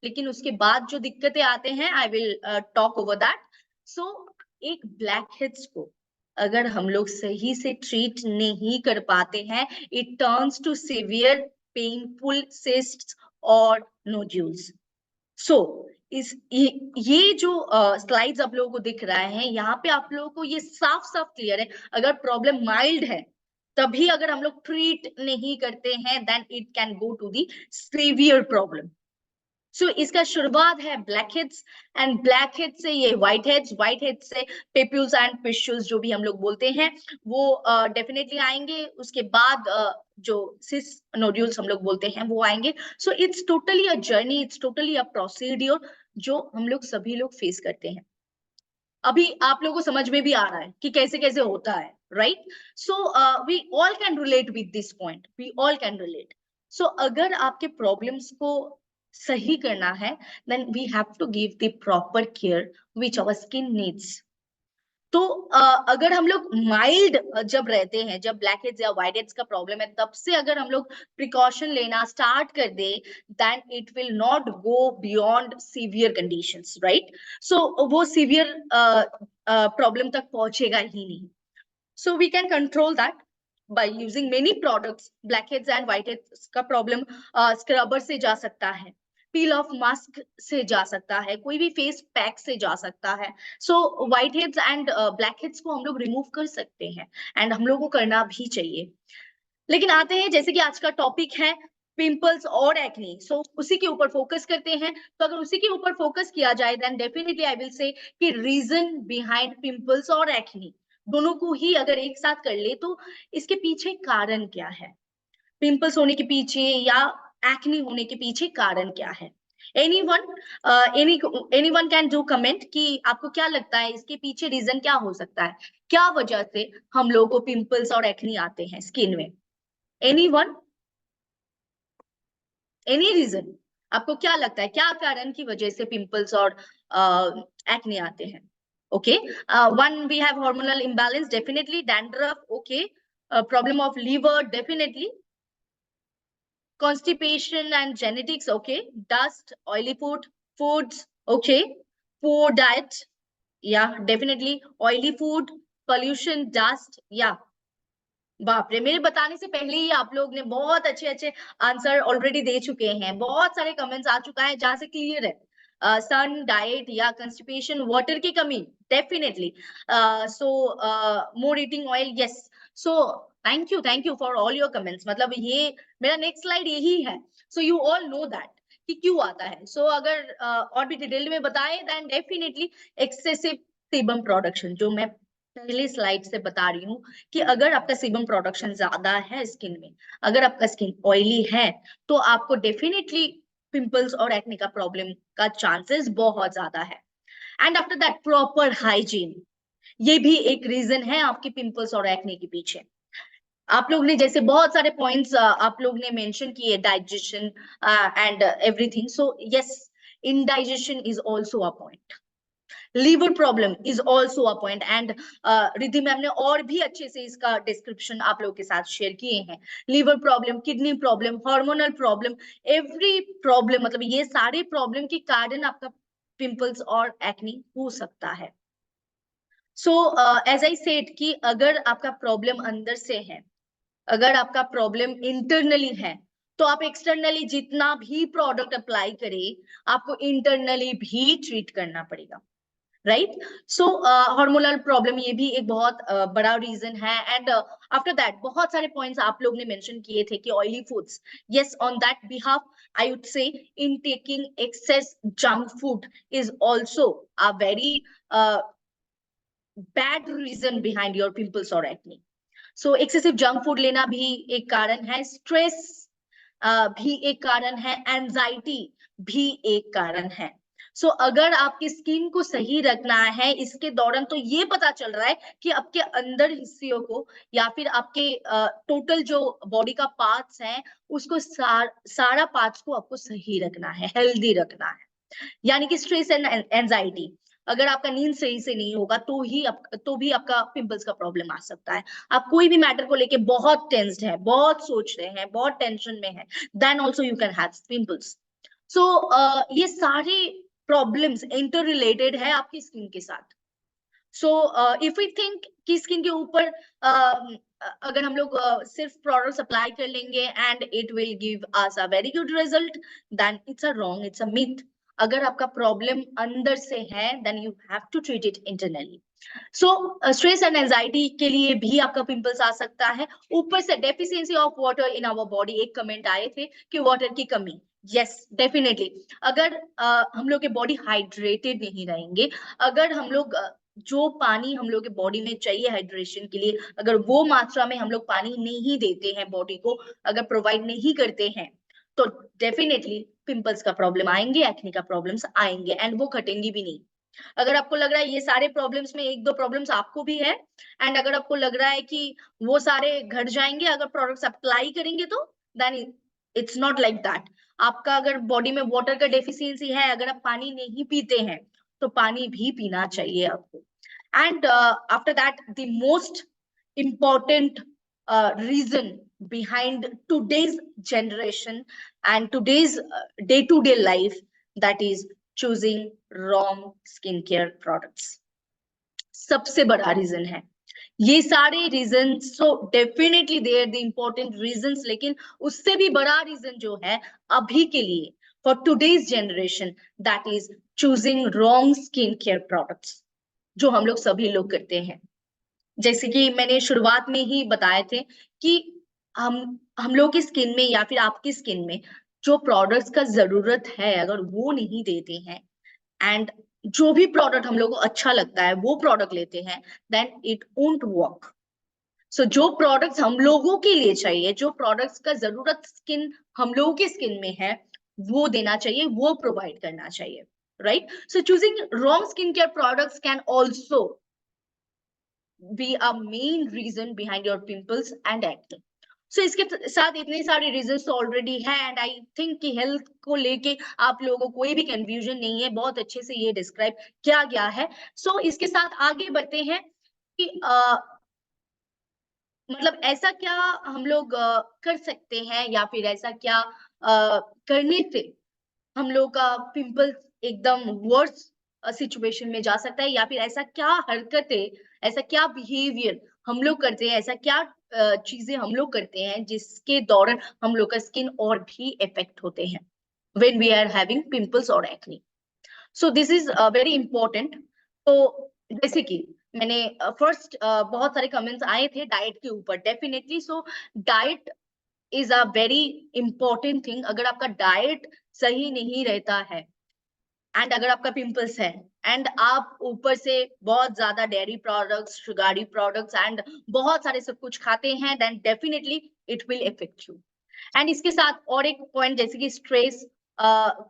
लेकिन उसके बाद जो दिक्कतें आते हैं, I will talk over that. So एक ब्लैक हेड्स को अगर हम लोग सही से ट्रीट नहीं कर पाते हैं, it turns to severe painful cysts और नोड्यूल्स। सो ये जो स्लाइड्स आप लोगों को दिख रहा है, यहाँ पे आप लोगों को ये साफ साफ क्लियर है, अगर प्रॉब्लम माइल्ड है तभी अगर हम लोग ट्रीट नहीं करते हैं, then it can go to the severe problem. So इसका शुरुआत है black heads, and black head से ये व्हाइट हेड से पेप्यूल्स एंड पिस्टूल्स जो भी हम लोग बोलते हैं वो डेफिनेटली आएंगे। उसके बाद जो सिस नोड्यूल्स हम लोग बोलते हैं वो आएंगे। So it's totally a journey, it's totally a procedure जो हम लोग सभी लोग फेस करते हैं। अभी आप लोगों को समझ में भी आ रहा है कि कैसे कैसे होता है, right? So we all can relate with this point, we all can relate. So अगर आपके प्रॉब्लम्स को सही करना है, then we have to give the proper care which our skin needs. तो अगर हम लोग माइल्ड जब रहते हैं, जब ब्लैक हेड्स या व्हाइट हेड्स का प्रॉब्लम है, तब से अगर हम लोग प्रिकॉशन लेना स्टार्ट कर दे, then it will not go beyond severe conditions, right? So वो सीवियर प्रॉब्लम तक पहुंचेगा ही नहीं। So we can control that by using many products। blackheads and whiteheads का प्रॉब्लम स्क्रबर से जा सकता है, पील ऑफ मास्क से जा सकता है, कोई भी फेस पैक से जा सकता है। So white heads and black heads को हम लोग रिमूव कर सकते हैं, एंड हम लोग को करना भी चाहिए। लेकिन आते हैं, जैसे कि आज का टॉपिक है पिंपल्स और एक्ने, सो उसी के ऊपर फोकस करते हैं। तो अगर उसी के ऊपर फोकस किया जाए, then definitely I will say कि रीजन बिहाइंड पिंपल्स और एक्ने दोनों को ही अगर एक साथ कर ले तो इसके पीछे कारण क्या है, पिंपल्स होने के पीछे या एक्ने होने के पीछे कारण क्या है। Anyone anyone can do comment कि आपको क्या लगता है इसके पीछे रीजन क्या हो सकता है, क्या वजह से हम लोगों को पिंपल्स और एक्ने आते हैं स्किन में। एनीवन, एनी रीजन, आपको क्या लगता है क्या कारण की वजह से पिंपल्स और एक्ने आते हैं? Okay, one we have hormonal imbalance, definitely dandruff, okay, problem of liver, definitely constipation and genetics, okay, dust, oily foods, okay, poor diet, yeah, definitely oily food, pollution, dust, yeah। बाप रे, मेरे बताने से पहले ही आप लोग ने बहुत अच्छे अच्छे आंसर ऑलरेडी दे चुके हैं, बहुत सारे कमेंट्स आ चुका है जहां से क्लियर है। सन, डाइट या कंस्टिपेशन, वाटर की कमी, definitely, so more eating oil, yes. So thank you for all your comments. मतलब ये मेरा नेक्स्ट स्लाइड यही है। So you all know that कि क्यों आता है। सो अगर और भी डिटेल में बताएं, then definitely excessive sebum production, जो मैं पहले स्लाइड से बता रही हूँ कि अगर आपका सीबम प्रोडक्शन ज्यादा है स्किन में, अगर आपका स्किन ऑयली है, तो आपको डेफिनेटली पिंपल्स और एक्ने का प्रॉब्लम का चांसेस बहुत ज्यादा है। And after that proper hygiene, ये भी एक रीजन है आपके पिंपल्स और एक्ने के पीछे। आप लोग ने जैसे बहुत सारे पॉइंट्स आप लोग ने मेंशन किए, digestion and everything, so yes, indigestion is also a point, liver problem is also a point, and Riddhi ma'am ने और भी अच्छे से इसका डिस्क्रिप्शन आप लोगों के साथ शेयर किए हैं। Liver problem, kidney problem, hormonal problem, every problem, मतलब ये सारे प्रॉब्लम के कारण आपका पिंपल्स और एक्नी हो सकता है। सो एज आई सेड कि अगर आपका प्रॉब्लम अंदर से है, अगर आपका प्रॉब्लम इंटरनली है, तो आप एक्सटर्नली जितना भी प्रोडक्ट अप्लाई करें, आपको इंटरनली भी ट्रीट करना पड़ेगा, राइट? सो हार्मोनल प्रॉब्लम ये भी एक बहुत बड़ा रीजन है। एंड आफ्टर दैट बहुत सारे पॉइंट्स आप लोग ने मेंशन किए थे कि oily foods, yes, on that behalf I would say in taking excess junk food is also a very bad reason behind your pimples और acne. So excessive junk food लेना भी एक कारण है, स्ट्रेस भी एक कारण है, एंजाइटी भी एक कारण है। सो अगर आपकी स्किन को सही रखना है इसके दौरान, तो ये पता चल रहा है कि आपके अंदर हिस्सों को या फिर आपके टोटल जो बॉडी का पार्ट्स है उसको सारा पार्ट्स को आपको सही रखना है, हेल्दी रखना है। यानी कि स्ट्रेस एंड एंजाइटी, अगर आपका नींद सही से नहीं होगा तो भी आपका पिंपल्स का प्रॉब्लम आ सकता है। आप कोई भी मैटर को लेके बहुत टेंस्ड है, बहुत सोच रहे हैं, बहुत टेंशन में है, then also you can have pimples. So ये सारे प्रॉब्लम्स इंटर रिलेटेड है आपकी स्किन के साथ। सो इफ वी थिंक कि स्किन के ऊपर अगर हम लोग सिर्फ प्रोडक्ट्स अप्लाई कर लेंगे and it will give us a very good result, then it's a wrong, it's a myth. अगर आपका प्रॉब्लम अंदर से है, then you have to treat it internally. So stress and anxiety के लिए भी आपका पिंपल्स आ सकता है। ऊपर से deficiency of water in our body, एक कमेंट आए थे कि वाटर की कमी, यस डेफिनेटली। अगर हम लोग के बॉडी हाइड्रेटेड नहीं रहेंगे, अगर हम लोग जो पानी हम लोग के बॉडी में चाहिए हाइड्रेशन के लिए, अगर वो मात्रा में हम लोग पानी नहीं देते हैं बॉडी को, अगर प्रोवाइड नहीं करते हैं, तो डेफिनेटली पिंपल्स का प्रॉब्लम आएंगे, एक्ने का प्रॉब्लम्स आएंगे, एंड वो घटेंगी भी नहीं। अगर आपको लग रहा है ये सारे प्रॉब्लम्स में एक दो प्रॉब्लम्स आपको भी है, एंड अगर आपको लग रहा है कि वो सारे घट जाएंगे अगर प्रोडक्ट्स अप्लाई करेंगे, तो then it's not like that. आपका अगर बॉडी में वाटर का डेफिशिएंसी है, अगर आप पानी नहीं पीते हैं, तो पानी भी पीना चाहिए आपको। And after that the most important reason behind today's generation and today's day-to-day life, that is choosing wrong skincare products। सबसे बड़ा रीजन है ये सारे reason. So definitely they are the important reasons, लेकिन उससे भी बड़ा रीजन जो है अभी के लिए for today's generation, that is choosing wrong skin care products, जो हम लोग सभी लोग करते हैं। जैसे कि मैंने शुरुआत में ही बताए थे कि हम लोग की स्किन में या फिर आपकी स्किन में जो प्रोडक्ट्स का जरूरत है, अगर वो नहीं देते हैं, एंड जो भी प्रोडक्ट हम लोग को अच्छा लगता है वो प्रोडक्ट लेते हैं, देन इट वोंट वर्क। सो जो प्रोडक्ट्स हम लोगों के लिए चाहिए, जो प्रोडक्ट्स का जरूरत स्किन हम लोगों की स्किन में है, वो देना चाहिए, वो प्रोवाइड करना चाहिए, right. So choosing wrong skin care products can also be a main reason behind your pimples and acne। सो इसके साथ इतने सारे रीजंस तो ऑलरेडी है, एंड आई थिंक कि हेल्थ को लेके आप लोगों को कोई भी कंफ्यूजन नहीं है, बहुत अच्छे से ये डिस्क्राइब किया गया है। सो इसके साथ आगे बढ़ते हैं कि मतलब ऐसा क्या हम लोग कर सकते हैं, या फिर ऐसा क्या करने से हम लोग का पिंपल्स एकदम वर्स सिचुएशन में जा सकता है, या फिर ऐसा क्या हरकतें, ऐसा क्या बिहेवियर हम लोग करते हैं, ऐसा क्या चीजें हम लोग करते हैं जिसके दौरान हम लोग का स्किन और भी इफेक्ट होते हैं when we are having pimples और acne. So this is very important. तो जैसे कि मैंने फर्स्ट बहुत सारे कमेंट्स आए थे डाइट के ऊपर, definitely. So diet is a very important thing. अगर आपका डाइट सही नहीं रहता है, एंड अगर आपका पिंपल्स है, एंड आप ऊपर से बहुत ज्यादा dairy products, sugary products and बहुत सारे सब कुछ खाते हैं, then definitely it will effect you. And इसके साथ और एक पॉइंट जैसे कि स्ट्रेस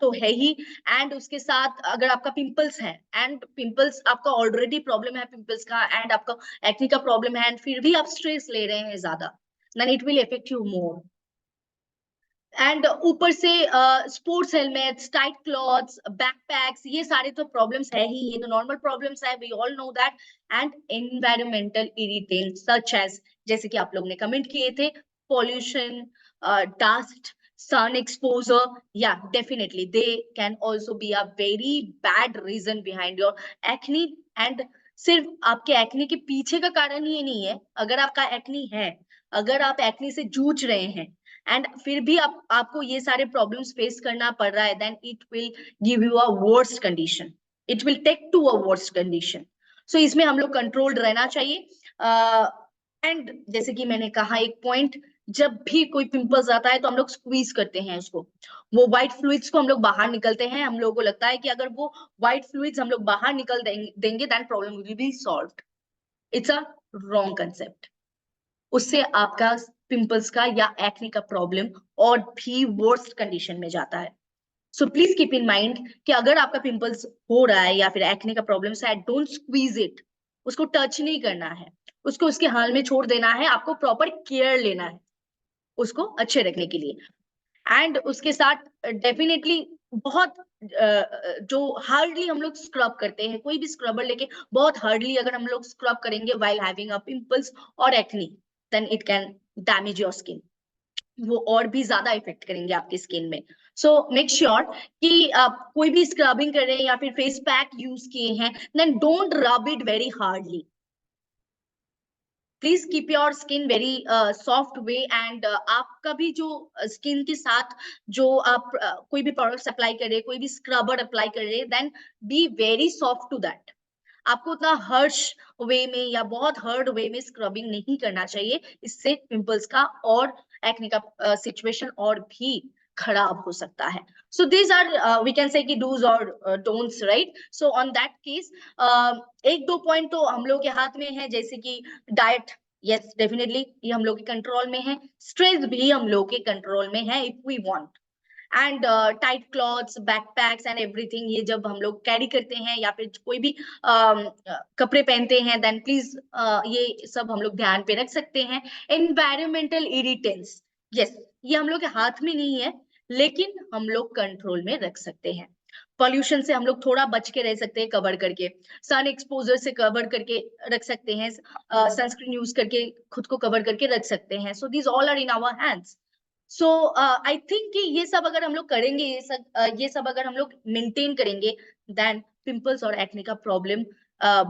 तो है ही, एंड उसके साथ अगर आपका पिंपल्स है, एंड पिंपल्स आपका ऑलरेडी प्रॉब्लम है पिंपल्स का, एंड आपका एक्ने का प्रॉब्लम है, एंड फिर भी आप स्ट्रेस ले रहे हैं ज्यादा, then it will effect you more. And ऊपर से sports helmets, tight clothes, backpacks, ये सारे तो प्रॉब्लम्स है ही, ये तो नॉर्मल प्रॉब्लम्स है, we all know that. And environmental irritant such as, जैसे कि आप लोग ने कमेंट किए थे, pollution, dust, sun exposure, yeah definitely they can also be a very bad reason behind your acne। and सिर्फ आपके एक्ने के पीछे का कारण ये नहीं है, अगर आपका एक्ने है, अगर आप एक्ने से जूझ रहे हैं, एंड फिर भी आपको ये सारे प्रॉब्लम्स फेस करना पड़ रहा है, then it will give you a worst condition, it will take to a worst condition. So इसमें हम लोग कंट्रोल्ड रहना चाहिए। एंड जैसे कि मैंने कहा एक पॉइंट, जब भी कोई पिंपल्स आता है तो हम लोग स्क्वीज करते हैं उसको, वो व्हाइट फ्लूइड्स को हम लोग बाहर निकलते हैं, हम लोगों को लगता है कि अगर वो व्हाइट फ्लूइड्स हम लोग बाहर निकल देंगे then problem will be solved. It's a wrong concept. उससे आपका पिंपल्स का या एक्ने का प्रॉब्लम और भी वर्स्ट कंडीशन में जाता है। So please keep in mind कि अगर आपका पिंपल्स हो रहा है या फिर एक्ने का प्रॉब्लम है, डोंट स्क्वीज इट, उसको टच नहीं करना है, उसको उसके हाल में छोड़ देना है, आपको प्रॉपर केयर लेना है उसको अच्छे रखने के लिए। एंड उसके साथ डेफिनेटली बहुत जो हार्डली हम लोग स्क्रब करते हैं, कोई भी स्क्रबर लेके बहुत हार्डली अगर हम लोग स्क्रब करेंगे व्हाइल हैविंग अ पिंपल्स और acne, then it can damage your skin, वो और भी ज्यादा इफेक्ट करेंगे आपकी स्किन में। सो मेक श्योर कि आप कोई भी स्क्रबिंग कर रहे हैं या फिर फेस पैक यूज किए हैं, then don't rub it very hardly. Please keep your skin very soft way, and आपका भी जो स्किन के साथ जो आप कोई भी प्रोडक्ट्स अप्लाई कर रहे हैं, कोई भी स्क्रबर अप्लाई कर रहे हैं, then be very soft to that. आपको उतना हर्ष वे में या बहुत हार्ड वे में स्क्रबिंग नहीं करना चाहिए, इससे पिंपल्स का और एक्ने का सिचुएशन और भी खराब हो सकता है। So these are we can say कि डूज और don'ts, right? So on that case एक दो पॉइंट तो हम लोग के हाथ में है, जैसे कि डाइट, यस डेफिनेटली ये हम लोग के कंट्रोल में है। स्ट्रेस भी हम लोग के कंट्रोल में है if we want. And tight clothes, backpacks and everything, ये जब हम लोग कैरी करते हैं या फिर कोई भी कपड़े पहनते हैं, देन प्लीज ये सब हम लोग ध्यान पे रख सकते हैं। एनवायरमेंटल इरिटेंट्स, यस ये हम लोग के हाथ में नहीं है, लेकिन हम लोग कंट्रोल में रख सकते हैं। पॉल्यूशन से हम लोग थोड़ा बच के रह सकते हैं, कवर करके। सन एक्सपोजर से कवर करके रख सकते हैं, सनस्क्रीन यूज करके खुद को कवर करके रख सकते हैं। So these all are in our hands. So I think कि ये सब अगर हम लोग करेंगे, ये सब अगर हम लोग मेंटेन करेंगे, देन पिंपल्स और एक्ने का प्रॉब्लम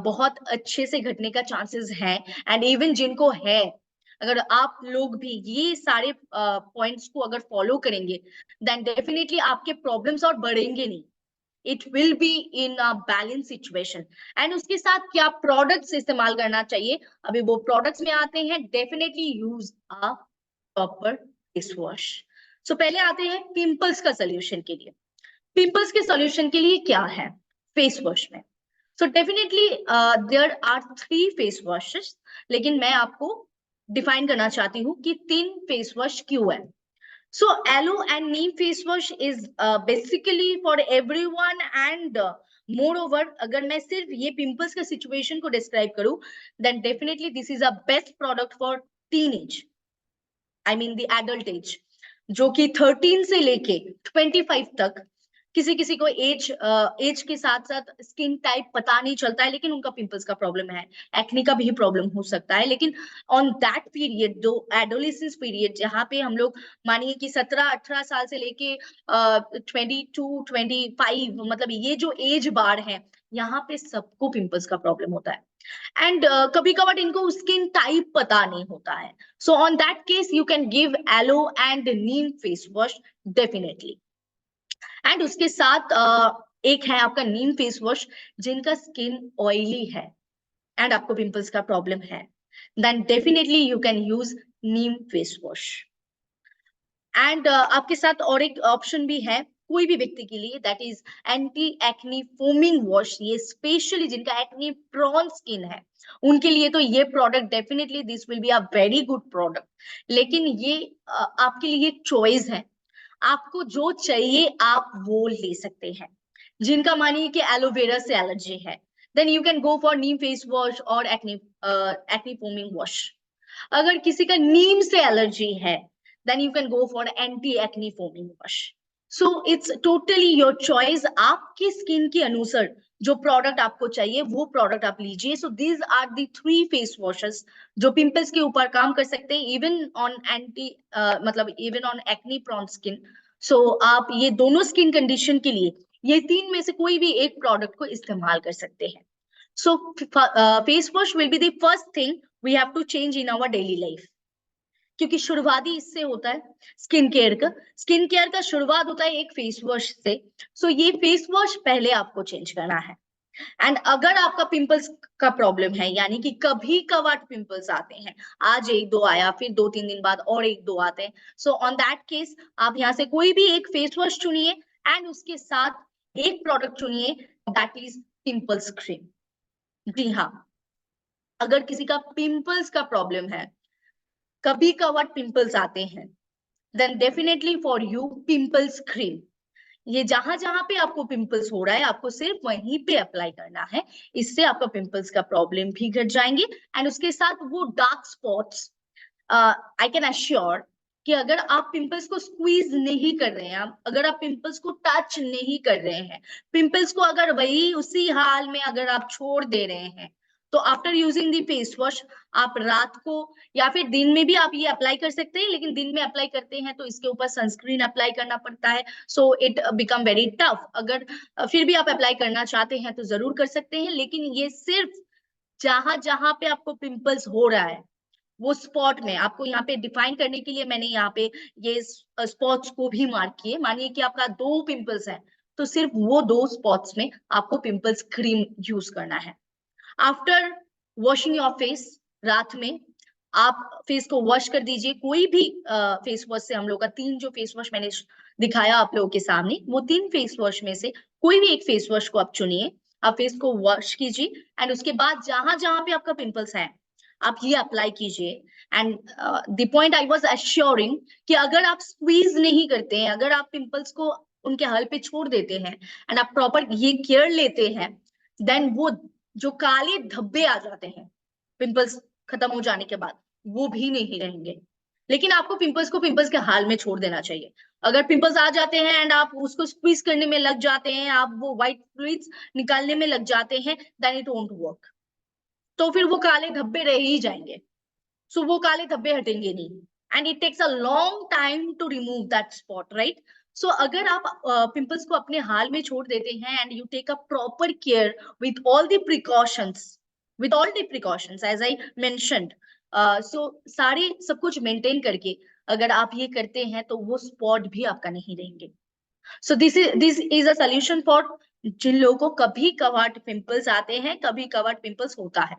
बहुत अच्छे से घटने का चांसेस है। एंड इवन जिनको है, अगर आप लोग भी ये सारे पॉइंट्स को अगर फॉलो करेंगे, देन डेफिनेटली आपके प्रॉब्लम्स और बढ़ेंगे नहीं। It will be in a balance situation. And उसके साथ क्या प्रोडक्ट्स इस्तेमाल करना चाहिए, अभी वो प्रोडक्ट्स में आते हैं। Definitely use a proper face wash. So पहले आते हैं पिंपल्स का सोल्यूशन के लिए। पिंपल्स के सोल्यूशन के लिए क्या है फेस वॉश में? So definitely there are 3 face washes, लेकिन मैं आपको डिफाइन करना चाहती हूँ कि 3 फेस वॉश क्यों है। So aloe and neem face wash is basically for everyone and moreover, अगर मैं सिर्फ ये पिंपल्स का सिचुएशन को डिस्क्राइब करूं, then definitely this is a best product for teenage, I mean the adult age, जो कि 13 से लेके 25 तक। किसी किसी को एज के साथ साथ स्किन टाइप पता नहीं चलता है, लेकिन उनका पिंपल्स का प्रॉब्लम है, एक्ने का भी प्रॉब्लम हो सकता है। लेकिन ऑन दैट पीरियड, जो एडोलेसेंस पीरियड, जहाँ पे हम लोग मानिए कि 17-18 साल से लेके 22-25, मतलब ये जो एज बार है, यहाँ पे सबको पिंपल्स का प्रॉब्लम होता है। एंड कभी कभार इनको स्किन टाइप पता नहीं होता है। So on that case you can give aloe and neem face wash definitely. And उसके साथ एक है आपका नीम फेस वॉश, जिनका स्किन ऑयली है एंड आपको पिंपल्स का प्रॉब्लम है, then definitely you can use neem face wash. And आपके साथ और एक ऑप्शन भी है कोई भी व्यक्ति के लिए, that is anti acne foaming wash. ये स्पेशली जिनका एक्नी प्रोन स्किन है उनके लिए, तो ये product definitely this will be a very good product. लेकिन ये आपके लिए एक चॉइस है, आपको जो चाहिए आप वो ले सकते हैं। जिनका मानिए कि एलोवेरा से एलर्जी है, then you can go for neem face wash और एक्नी फोमिंग वॉश। अगर किसी का नीम से एलर्जी है, then you can go for anti acne foaming wash. So it's totally your choice, आपकी स्किन के अनुसार जो प्रोडक्ट आपको चाहिए वो प्रोडक्ट आप लीजिए। So these are the 3 face washes जो पिंपल्स के ऊपर काम कर सकते हैं, इवन ऑन मतलब even on acne prone skin. So आप ये दोनों स्किन कंडीशन के लिए ये 3 में से कोई भी एक प्रोडक्ट को इस्तेमाल कर सकते हैं। So face wash will be the first thing we have to change in our daily life, क्योंकि शुरुआती इससे होता है स्किन केयर का। स्किन केयर का शुरुआत होता है एक फेस वॉश से। सो ये फेस वॉश पहले आपको चेंज करना है। एंड अगर आपका पिंपल्स का प्रॉब्लम है, यानी कि कभी कभार पिंपल्स आते हैं, आज एक दो आया, फिर 2-3 दिन बाद और एक दो आते हैं, सो ऑन दैट केस आप यहाँ से कोई भी एक फेस वॉश चुनिए एंड उसके साथ एक प्रोडक्ट चुनिए, दैट इज पिंपल्स क्रीम। जी हाँ, अगर किसी का पिंपल्स का प्रॉब्लम है, कभी कभार पिंपल्स आते हैं, then definitely for you pimples cream. ये जहां जहां पे आपको पिंपल्स हो रहा है, आपको सिर्फ वहीं पे अप्लाई करना है। इससे आपका पिंपल्स का प्रॉब्लम भी घट जाएंगे। एंड उसके साथ वो dark spots, I can assure कि अगर आप पिंपल्स को स्क्वीज नहीं कर रहे हैं, अगर आप पिंपल्स को टच नहीं कर रहे हैं, पिंपल्स को अगर वही उसी हाल में अगर आप छोड़ दे रहे हैं, तो after using the face wash आप रात को या फिर दिन में भी आप ये अप्लाई कर सकते हैं। लेकिन दिन में अप्लाई करते हैं तो इसके ऊपर सनस्क्रीन अप्लाई करना पड़ता है, so it become very tough. अगर फिर भी आप अप्लाई करना चाहते हैं तो जरूर कर सकते हैं, लेकिन ये सिर्फ जहां जहां पे आपको पिंपल्स हो रहा है वो स्पॉट में, आपको यहाँ पे डिफाइन करने के लिए मैंने यहाँ पे ये स्पॉट्स को भी मार्क किए। मानिए कि आपका 2 पिंपल्स है, तो सिर्फ वो 2 स्पॉट्स में आपको पिंपल्स क्रीम यूज करना है। आफ्टर वॉशिंग योर फेस रात में आप फेस को वॉश कर दीजिए, कोई भी फेस वॉश से। हम लोग का 3 जो फेस वॉश मैंने दिखाया आप लोगों के सामने, वो 3 फेस वॉश में से कोई भी एक फेस वॉश को आप चुनिए, आप फेस को वॉश कीजिए एंड उसके बाद जहां जहां पे आपका पिंपल्स है आप ये अप्लाई कीजिए। And the point I was assuring कि अगर आप स्क्वीज नहीं करते हैं, अगर आप पिंपल्स को उनके हल पे छोड़ देते हैं एंड आप प्रॉपर ये केयर लेते हैं, देन वो जो काले धब्बे आ जाते हैं पिंपल्स खत्म हो जाने के बाद, वो भी नहीं रहेंगे। लेकिन आपको पिंपल्स को पिंपल्स के हाल में छोड़ देना चाहिए। अगर पिंपल्स आ जाते हैं एंड आप उसको स्क्वीज करने में लग जाते हैं, आप वो व्हाइट फ्लूइड्स निकालने में लग जाते हैं, देन इट वोंट वर्क। तो फिर वो काले धब्बे रह ही जाएंगे, सो वो काले धब्बे हटेंगे नहीं and it takes a long time to remove that spot, right. So अगर आप पिंपल्स को अपने हाल में छोड़ देते हैं and you take a proper care with all the precautions, with all the precautions as I mentioned, so सारे सब कुछ मेंटेन करके अगर आप ये करते हैं तो वो स्पॉट भी आपका नहीं रहेंगे। So this is a solution for जिन लोगों को कभी कभार पिंपल्स आते हैं, कभी कभार पिंपल्स होता है।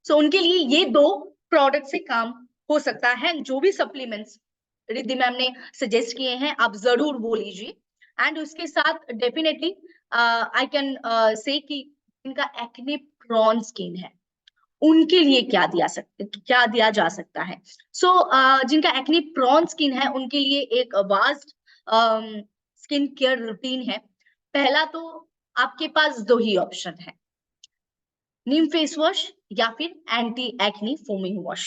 सो उनके लिए ये 2 प्रोडक्ट से काम हो सकता है। जो भी सप्लीमेंट्स रिद्धि मैम ने सजेस्ट किए हैं आप जरूर वो लीजिए। एंड उसके साथ डेफिनेटली आई कैन से कि इनका एक्ने प्रोन स्किन है, उनके लिए क्या दिया जा सकता है। सो जिनका एक्ने प्रोन स्किन है उनके लिए एक वास्ट स्किन केयर रूटीन है। पहला तो आपके पास 2 ही ऑप्शन है, नीम फेस वॉश या फिर anti acne foaming wash.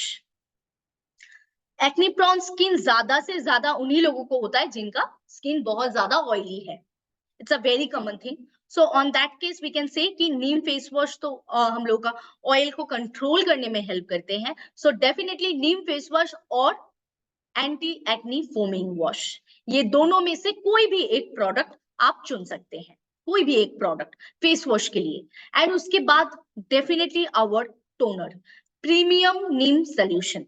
Acne prone skin ज्यादा से ज्यादा उन्हीं लोगों को होता है जिनका स्किन बहुत ज्यादा ऑयली है। It's a very common thing. So on that case we can say कि नीम फेस वॉश तो हम लोग का ऑयल को कंट्रोल करने में हेल्प करते हैं। सो डेफिनेटली नीम फेस वॉश और एंटी एक्नी फोमिंग वॉश, ये दोनों में से कोई भी एक प्रोडक्ट आप चुन सकते हैं, कोई भी एक प्रोडक्ट फेस वॉश के लिए। एंड उसके बाद definitely our toner, premium neem solution,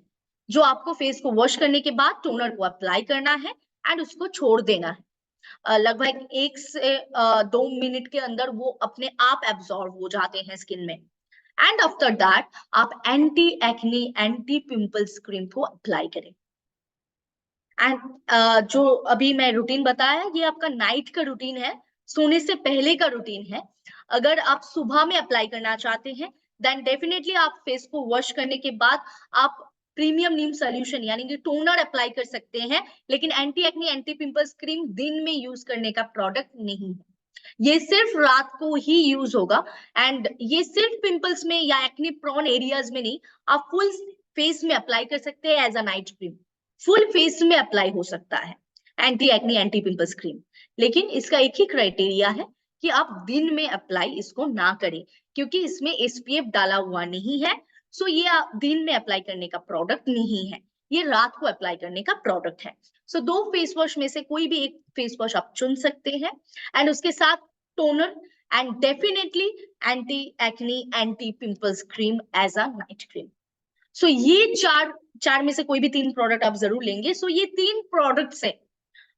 जो आपको फेस को वॉश करने के बाद टोनर को अप्लाई करना है एंड उसको छोड़ देना है। लगभग 1 से 2 मिनट के अंदर वो अपने आप एब्जॉर्ब हो जाते हैं स्किन में। एंड आफ्टर दैट आप anti acne anti pimples cream को अप्लाई करें। एंड जो अभी मैं रूटीन बताया ये आपका नाइट का रूटीन है, सोने से पहले का रूटीन है। अगर आप सुबह में अप्लाई करना चाहते हैं देन डेफिनेटली आप फेस को वॉश करने के बाद आप प्रीमियम नीम सोल्यूशन यानी कि टोनर अप्लाई कर सकते हैं, लेकिन anti acne anti pimples cream दिन में यूज करने का प्रोडक्ट नहीं है, ये सिर्फ रात को ही यूज होगा। एंड ये सिर्फ पिंपल्स में या एक्नी प्रोन एरियाज में नहीं, आप फुल फेस में अप्लाई कर सकते हैं as a night cream, full face में अप्लाई हो सकता है anti acne anti pimples cream. लेकिन इसका एक ही क्राइटेरिया है कि आप दिन में अप्लाई इसको ना करें, क्योंकि इसमें एसपीएफ डाला हुआ नहीं है। सो ये आप दिन में अप्लाई करने का प्रोडक्ट नहीं है, ये रात को अप्लाई करने का प्रोडक्ट है। सो 2 फेस वॉश में से कोई भी एक फेस वॉश आप चुन सकते हैं एंड उसके साथ toner and definitely anti acne anti pimples cream as a night cream. So ये चार में से कोई भी 3 प्रोडक्ट आप जरूर लेंगे। सो ये 3 प्रोडक्ट से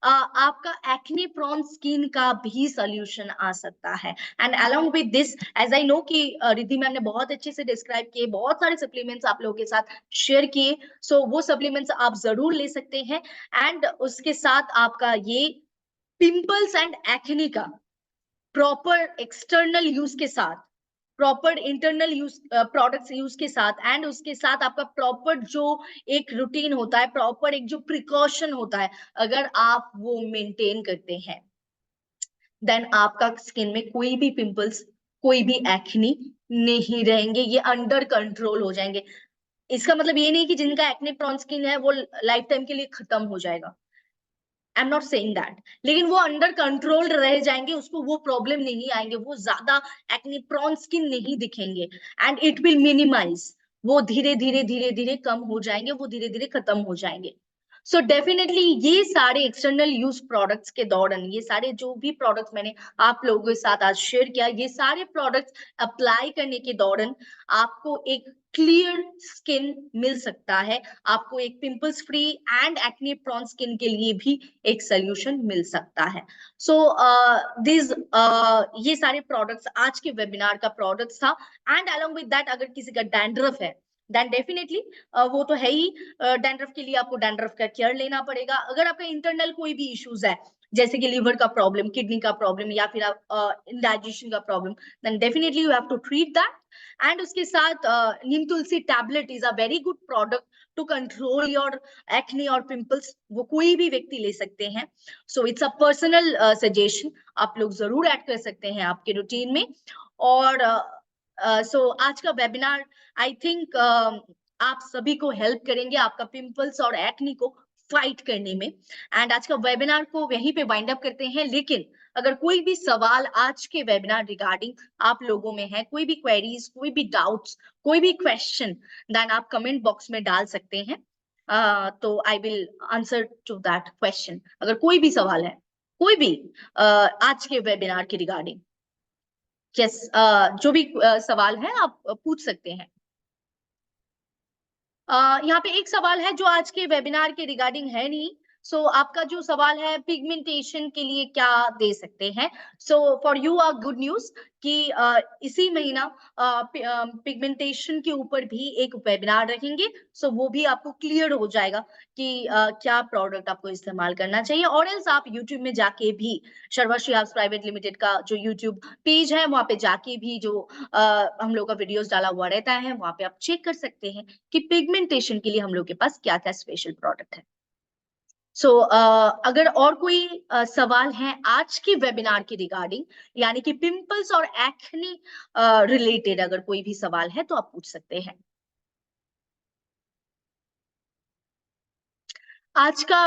आपका एक्ने प्रोन स्किन का भी सोल्यूशन आ सकता है। And along with this as I know कि रिद्धि मैम ने बहुत अच्छे से डिस्क्राइब किए, बहुत सारे सप्लीमेंट्स आप लोगों के साथ शेयर किए। सो वो सप्लीमेंट्स आप जरूर ले सकते हैं। एंड उसके साथ आपका ये पिंपल्स एंड एक्ने का प्रॉपर एक्सटर्नल यूज के साथ, proper internal use products use के साथ एंड उसके साथ आपका प्रॉपर जो एक रूटीन होता है, प्रॉपर एक जो प्रिकॉशन होता है, अगर आप वो मेंटेन करते हैं देन आपका स्किन में कोई भी पिंपल्स कोई भी एक्नी नहीं रहेंगे, ये अंडर कंट्रोल हो जाएंगे। इसका मतलब ये नहीं कि जिनका एक्ने प्रोन स्किन है वो लाइफ टाइम के लिए खत्म हो जाएगा, I am not saying that, लेकिन वो अंडर कंट्रोल रह जाएंगे, उसको वो प्रॉब्लम नहीं आएंगे, वो ज्यादा एक्ने प्रोन स्किन नहीं दिखेंगे एंड इट विल मिनिमाइज, वो धीरे धीरे धीरे धीरे कम हो जाएंगे, वो धीरे धीरे खत्म हो जाएंगे। सो डेफिनेटली ये सारे एक्सटर्नल यूज प्रोडक्ट्स के दौरान, ये सारे जो भी प्रोडक्ट्स मैंने आप लोगों के साथ आज शेयर किया, ये सारे प्रोडक्ट्स अप्लाई करने के दौरान आपको एक क्लियर स्किन मिल सकता है, आपको एक pimples free and acne prone skin के लिए भी एक सोल्यूशन मिल सकता है। सो ये सारे प्रोडक्ट्स आज के वेबिनार का प्रोडक्ट्स था। एंड अलोंग विद दैट अगर किसी का डैंड्रफ है, देन डेफिनेटली वो तो है ही, डैंड्रफ के लिए आपको डैंड्रफ का केयर लेना पड़ेगा। अगर आपका इंटरनल कोई भी इश्यूज है, जैसे कि लिवर का प्रॉब्लम, किडनी का प्रॉब्लम, या फिर आप इंडाइजेशन का problem, then definitely you have to treat that. And उसके साथ neem tulsi tablet is a very good product to control your acne और पिंपल्स। वो कोई भी व्यक्ति ले सकते हैं। So it's a personal suggestion, आप लोग जरूर ऐड कर सकते हैं आपके रूटीन में। और सो आज का वेबिनार आई थिंक आप सभी को हेल्प करेंगे आपका पिंपल्स और एक्नी को फाइट करने में। एंड आज का वेबिनार को यहीं पे वाइंड अप करते हैं। लेकिन अगर कोई भी सवाल आज के वेबिनार रिगार्डिंग आप लोगों में है, कोई भी क्वेरीज, कोई भी डाउट्स, कोई भी क्वेश्चन, देन आप कमेंट बॉक्स में डाल सकते हैं। तो I will answer to that question. अगर कोई भी सवाल है, कोई भी आज के वेबिनार के रिगार्डिंग, यस, जो भी सवाल है आप पूछ सकते हैं। यहाँ पे एक सवाल है जो आज के वेबिनार के रिगार्डिंग है नहीं। सो आपका जो सवाल है, पिगमेंटेशन के लिए क्या दे सकते हैं। So for you are good news कि इसी महीना पिगमेंटेशन के ऊपर भी एक वेबिनार रखेंगे। सो वो भी आपको क्लियर हो जाएगा कि क्या प्रोडक्ट आपको इस्तेमाल करना चाहिए। और एल्स आप यूट्यूब में जाके भी, शर्वश्री हाउस प्राइवेट लिमिटेड का जो यूट्यूब पेज है, वहां पे जाके भी जो हम लोग का वीडियोस डाला हुआ रहता है, वहां पे आप चेक कर सकते हैं कि पिगमेंटेशन के लिए हम लोग के पास क्या क्या स्पेशल प्रोडक्ट है। सो अगर और कोई सवाल है आज के वेबिनार के रिगार्डिंग, यानी कि पिंपल्स और एक्ने रिलेटेड अगर कोई भी सवाल है तो आप पूछ सकते हैं। आज का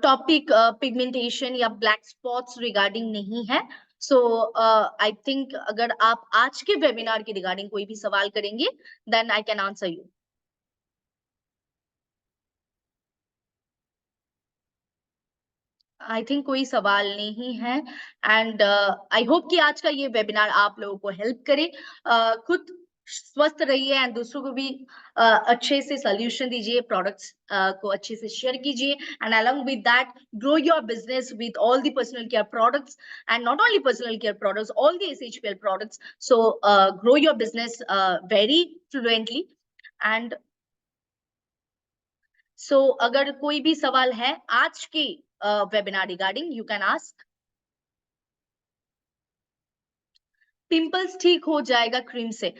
टॉपिक पिगमेंटेशन या ब्लैक स्पॉट्स रिगार्डिंग नहीं है। सो आई थिंक अगर आप आज के वेबिनार के रिगार्डिंग कोई भी सवाल करेंगे, then I can answer you. I think कोई सवाल नहीं है। एंड आई होप कि आज का ये वेबिनार आप लोगों को हेल्प करे। खुद स्वस्थ रहिए एंड दूसरों को भी अच्छे से सोल्यूशन दीजिए, प्रोडक्ट्स को अच्छे से शेयर कीजिए। And along with that, grow your business with all the personal care products, and not only personal care products, all the SHPL products. So grow your business very fluently. And so अगर कोई भी सवाल है आज के webinar regarding, you can ask. Pimples ठीक हो जाएगा क्रीम से।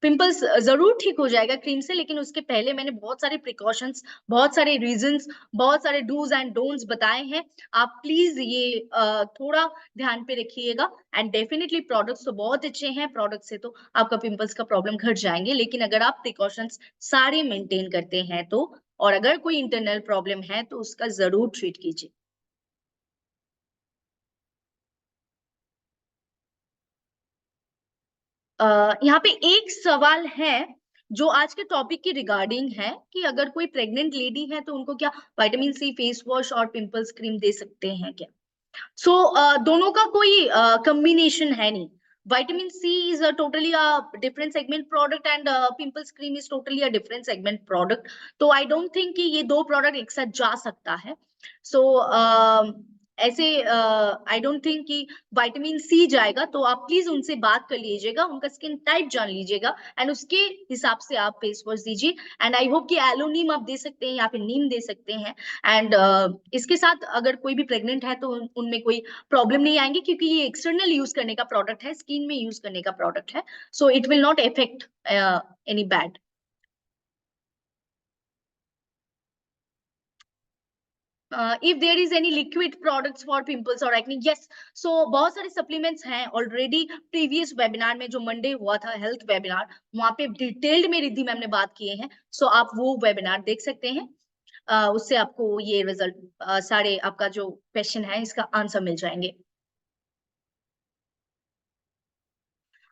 पिंपल्स जरूर ठीक हो जाएगा क्रीम से, लेकिन उसके पहले मैंने बहुत सारे प्रिकॉशंस, बहुत सारे रीजंस, बहुत सारे डूज एंड डोंट्स बताए हैं। आप प्लीज ये थोड़ा ध्यान पे रखिएगा। एंड डेफिनेटली प्रोडक्ट्स तो बहुत अच्छे हैं, प्रोडक्ट से तो आपका पिंपल्स का प्रॉब्लम घट जाएंगे, लेकिन अगर आप प्रिकॉशंस सारे मेंटेन करते हैं तो, और अगर कोई इंटरनल प्रॉब्लम है तो उसका जरूर ट्रीट कीजिए। यहाँ पे एक सवाल है जो आज के टॉपिक के रिगार्डिंग है कि अगर कोई प्रेग्नेंट लेडी है तो उनको क्या विटामिन सी फेस वॉश और पिंपल्स क्रीम दे सकते हैं क्या। सो दोनों का कोई कॉम्बिनेशन है नहीं। Vitamin C is a totally a different segment product and pimples cream is totally a different segment product. तो आई डोंट थिंक कि ये दो प्रोडक्ट एक साथ जा सकता है। सो ऐसे आई डोंट थिंक कि विटामिन सी जाएगा। तो आप प्लीज उनसे बात कर लीजिएगा, उनका स्किन टाइप जान लीजिएगा, एंड उसके हिसाब से आप फेस वॉश दीजिए। एंड आई होप कि एलो नीम आप दे सकते हैं या फिर नीम दे सकते हैं। एंड इसके साथ अगर कोई भी प्रेग्नेंट है तो उनमें कोई प्रॉब्लम नहीं आएंगी, क्योंकि ये एक्सटर्नल यूज करने का प्रोडक्ट है, स्किन में यूज करने का प्रोडक्ट है। So it will not effect any bad. If there is any liquid products for pimples और एक्ने, यस। सो बहुत सारे सप्लीमेंट्स हैं ऑलरेडी। प्रीवियस वेबिनार में जो मंडे हुआ था हेल्थ वेबिनार, वहां पे डिटेल्ड में रिद्धि मैम ने बात किए हैं। सो आप वो वेबिनार देख सकते हैं। उससे आपको ये रिजल्ट, सारे आपका जो क्वेश्चन है इसका आंसर मिल जाएंगे।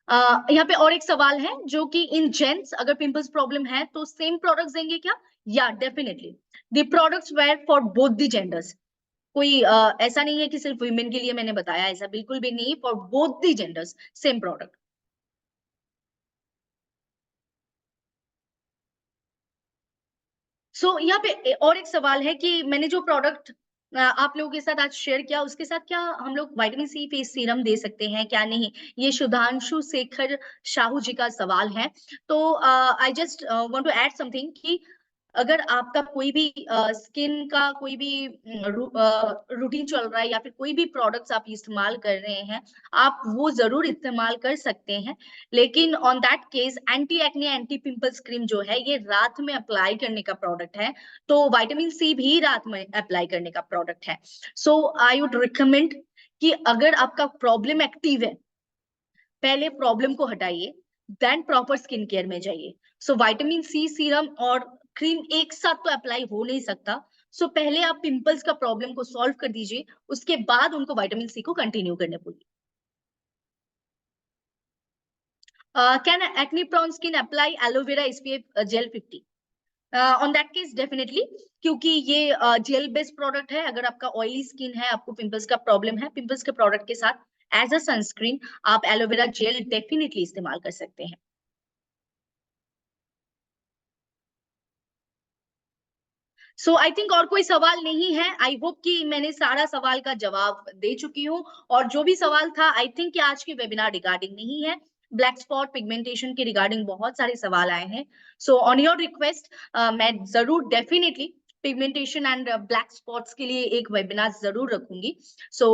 यहाँ पे और एक सवाल है जो कि इन जेंट्स अगर पिंपल्स प्रॉब्लम है तो सेम प्रोडक्ट्स देंगे क्या। या definitely the products where for both the genders. कोई ऐसा नहीं है कि सिर्फ वुमेन के लिए मैंने बताया, ऐसा बिल्कुल भी नहीं। For both the genders same product. So यहाँ पे और एक सवाल है कि मैंने जो प्रोडक्ट आप लोगों के साथ आज शेयर किया। उसके साथ क्या हम लोग विटामिन सी फेस सीरम दे सकते हैं क्या नहीं, ये सुधांशु शेखर साहू जी का सवाल है। तो I just want to add something कि अगर आपका कोई भी स्किन का कोई भी रूटीन चल रहा है या फिर कोई भी प्रोडक्ट्स आप इस्तेमाल कर रहे हैं, आप वो जरूर इस्तेमाल कर सकते हैं। लेकिन on that case anti acne anti pimples cream जो है ये रात में अप्लाई करने का प्रोडक्ट है, तो विटामिन सी भी रात में अप्लाई करने का प्रोडक्ट है। सो आई वुड रिकमेंड कि अगर आपका प्रॉब्लम एक्टिव है, पहले प्रॉब्लम को हटाइए, देन प्रॉपर स्किन केयर में जाइए। सो विटामिन सी सीरम और क्रीम एक साथ तो अप्लाई हो नहीं सकता। सो पहले आप पिंपल्स का प्रॉब्लम को सॉल्व कर दीजिए, उसके बाद उनको विटामिन सी को कंटिन्यू करने बोलिए। Can acne prone skin apply aloe vera SPF gel 50? On that case definitely, क्योंकि ये जेल बेस्ड प्रोडक्ट है। अगर आपका ऑयली स्किन है, आपको पिंपल्स का प्रॉब्लम है, पिंपल्स के प्रोडक्ट के साथ एज अ सनस्क्रीन आप एलोवेरा जेल डेफिनेटली इस्तेमाल कर सकते हैं। सो आई थिंक और कोई सवाल नहीं है। आई होप कि मैंने सारा सवाल का जवाब दे चुकी हूँ, और जो भी सवाल था आई थिंक कि आज के वेबिनार रिगार्डिंग नहीं है, ब्लैक स्पॉट पिगमेंटेशन के रिगार्डिंग बहुत सारे सवाल आए हैं। सो ऑन योर रिक्वेस्ट मैं जरूर definitely pigmentation and black spots के लिए एक वेबिनार जरूर रखूंगी। So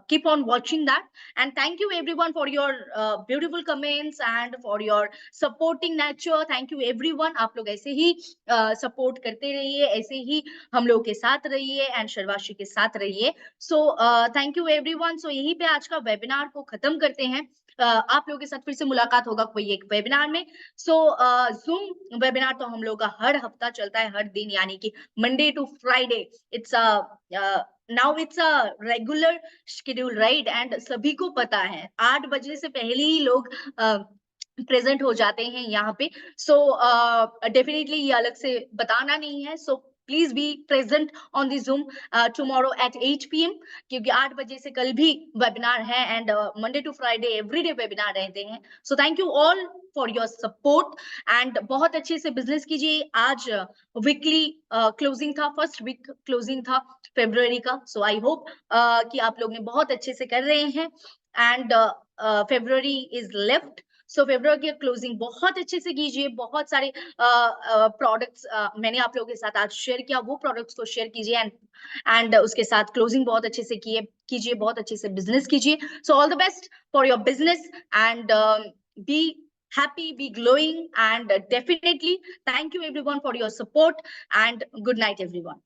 keep on watching that, and thank you everyone for your beautiful comments and for your supporting nature. Thank you everyone, आप लोग ऐसे ही सपोर्ट करते रहिए, ऐसे ही हम लोग के साथ रहिए एंड शर्वाशी के साथ रहिए। So thank you everyone. So यहीं पे आज का वेबिनार को खत्म करते हैं। आप लोगों के साथ फिर से मुलाकात होगा कोई एक वेबिनार में। सो जूम वेबिनार तो हम लोग का हर हफ्ता चलता है, हर दिन, यानी कि Monday to Friday. It's now it's a regular schedule, right? And सभी को पता है 8 बजे से पहले ही लोग प्रेजेंट हो जाते हैं यहाँ पे। सो डेफिनेटली ये अलग से बताना नहीं है। So please be present on the zoom tomorrow at 8 PM, क्योंकि 8 बजे से कल भी वेबिनार है, and Monday to Friday everyday webinar रहते हैं। So thank you all for your support, and बहुत अच्छे से बिजनेस कीजिए। आज वीकली क्लोजिंग था, फर्स्ट वीक क्लोजिंग था फेब्रुअरी का। सो आई होप कि आप लोग ने बहुत अच्छे से कर रहे हैं, and February is left. So February की क्लोजिंग बहुत अच्छे से कीजिए। बहुत सारे प्रोडक्ट्स मैंने आप लोगों के साथ आज शेयर किया, वो प्रोडक्ट्स को शेयर कीजिए, एंड उसके साथ क्लोजिंग बहुत अच्छे से कीजिए, बहुत अच्छे से बिजनेस कीजिए। So all the best for your business, and be happy, be glowing, and definitely thank you everyone for your support, and good night everyone.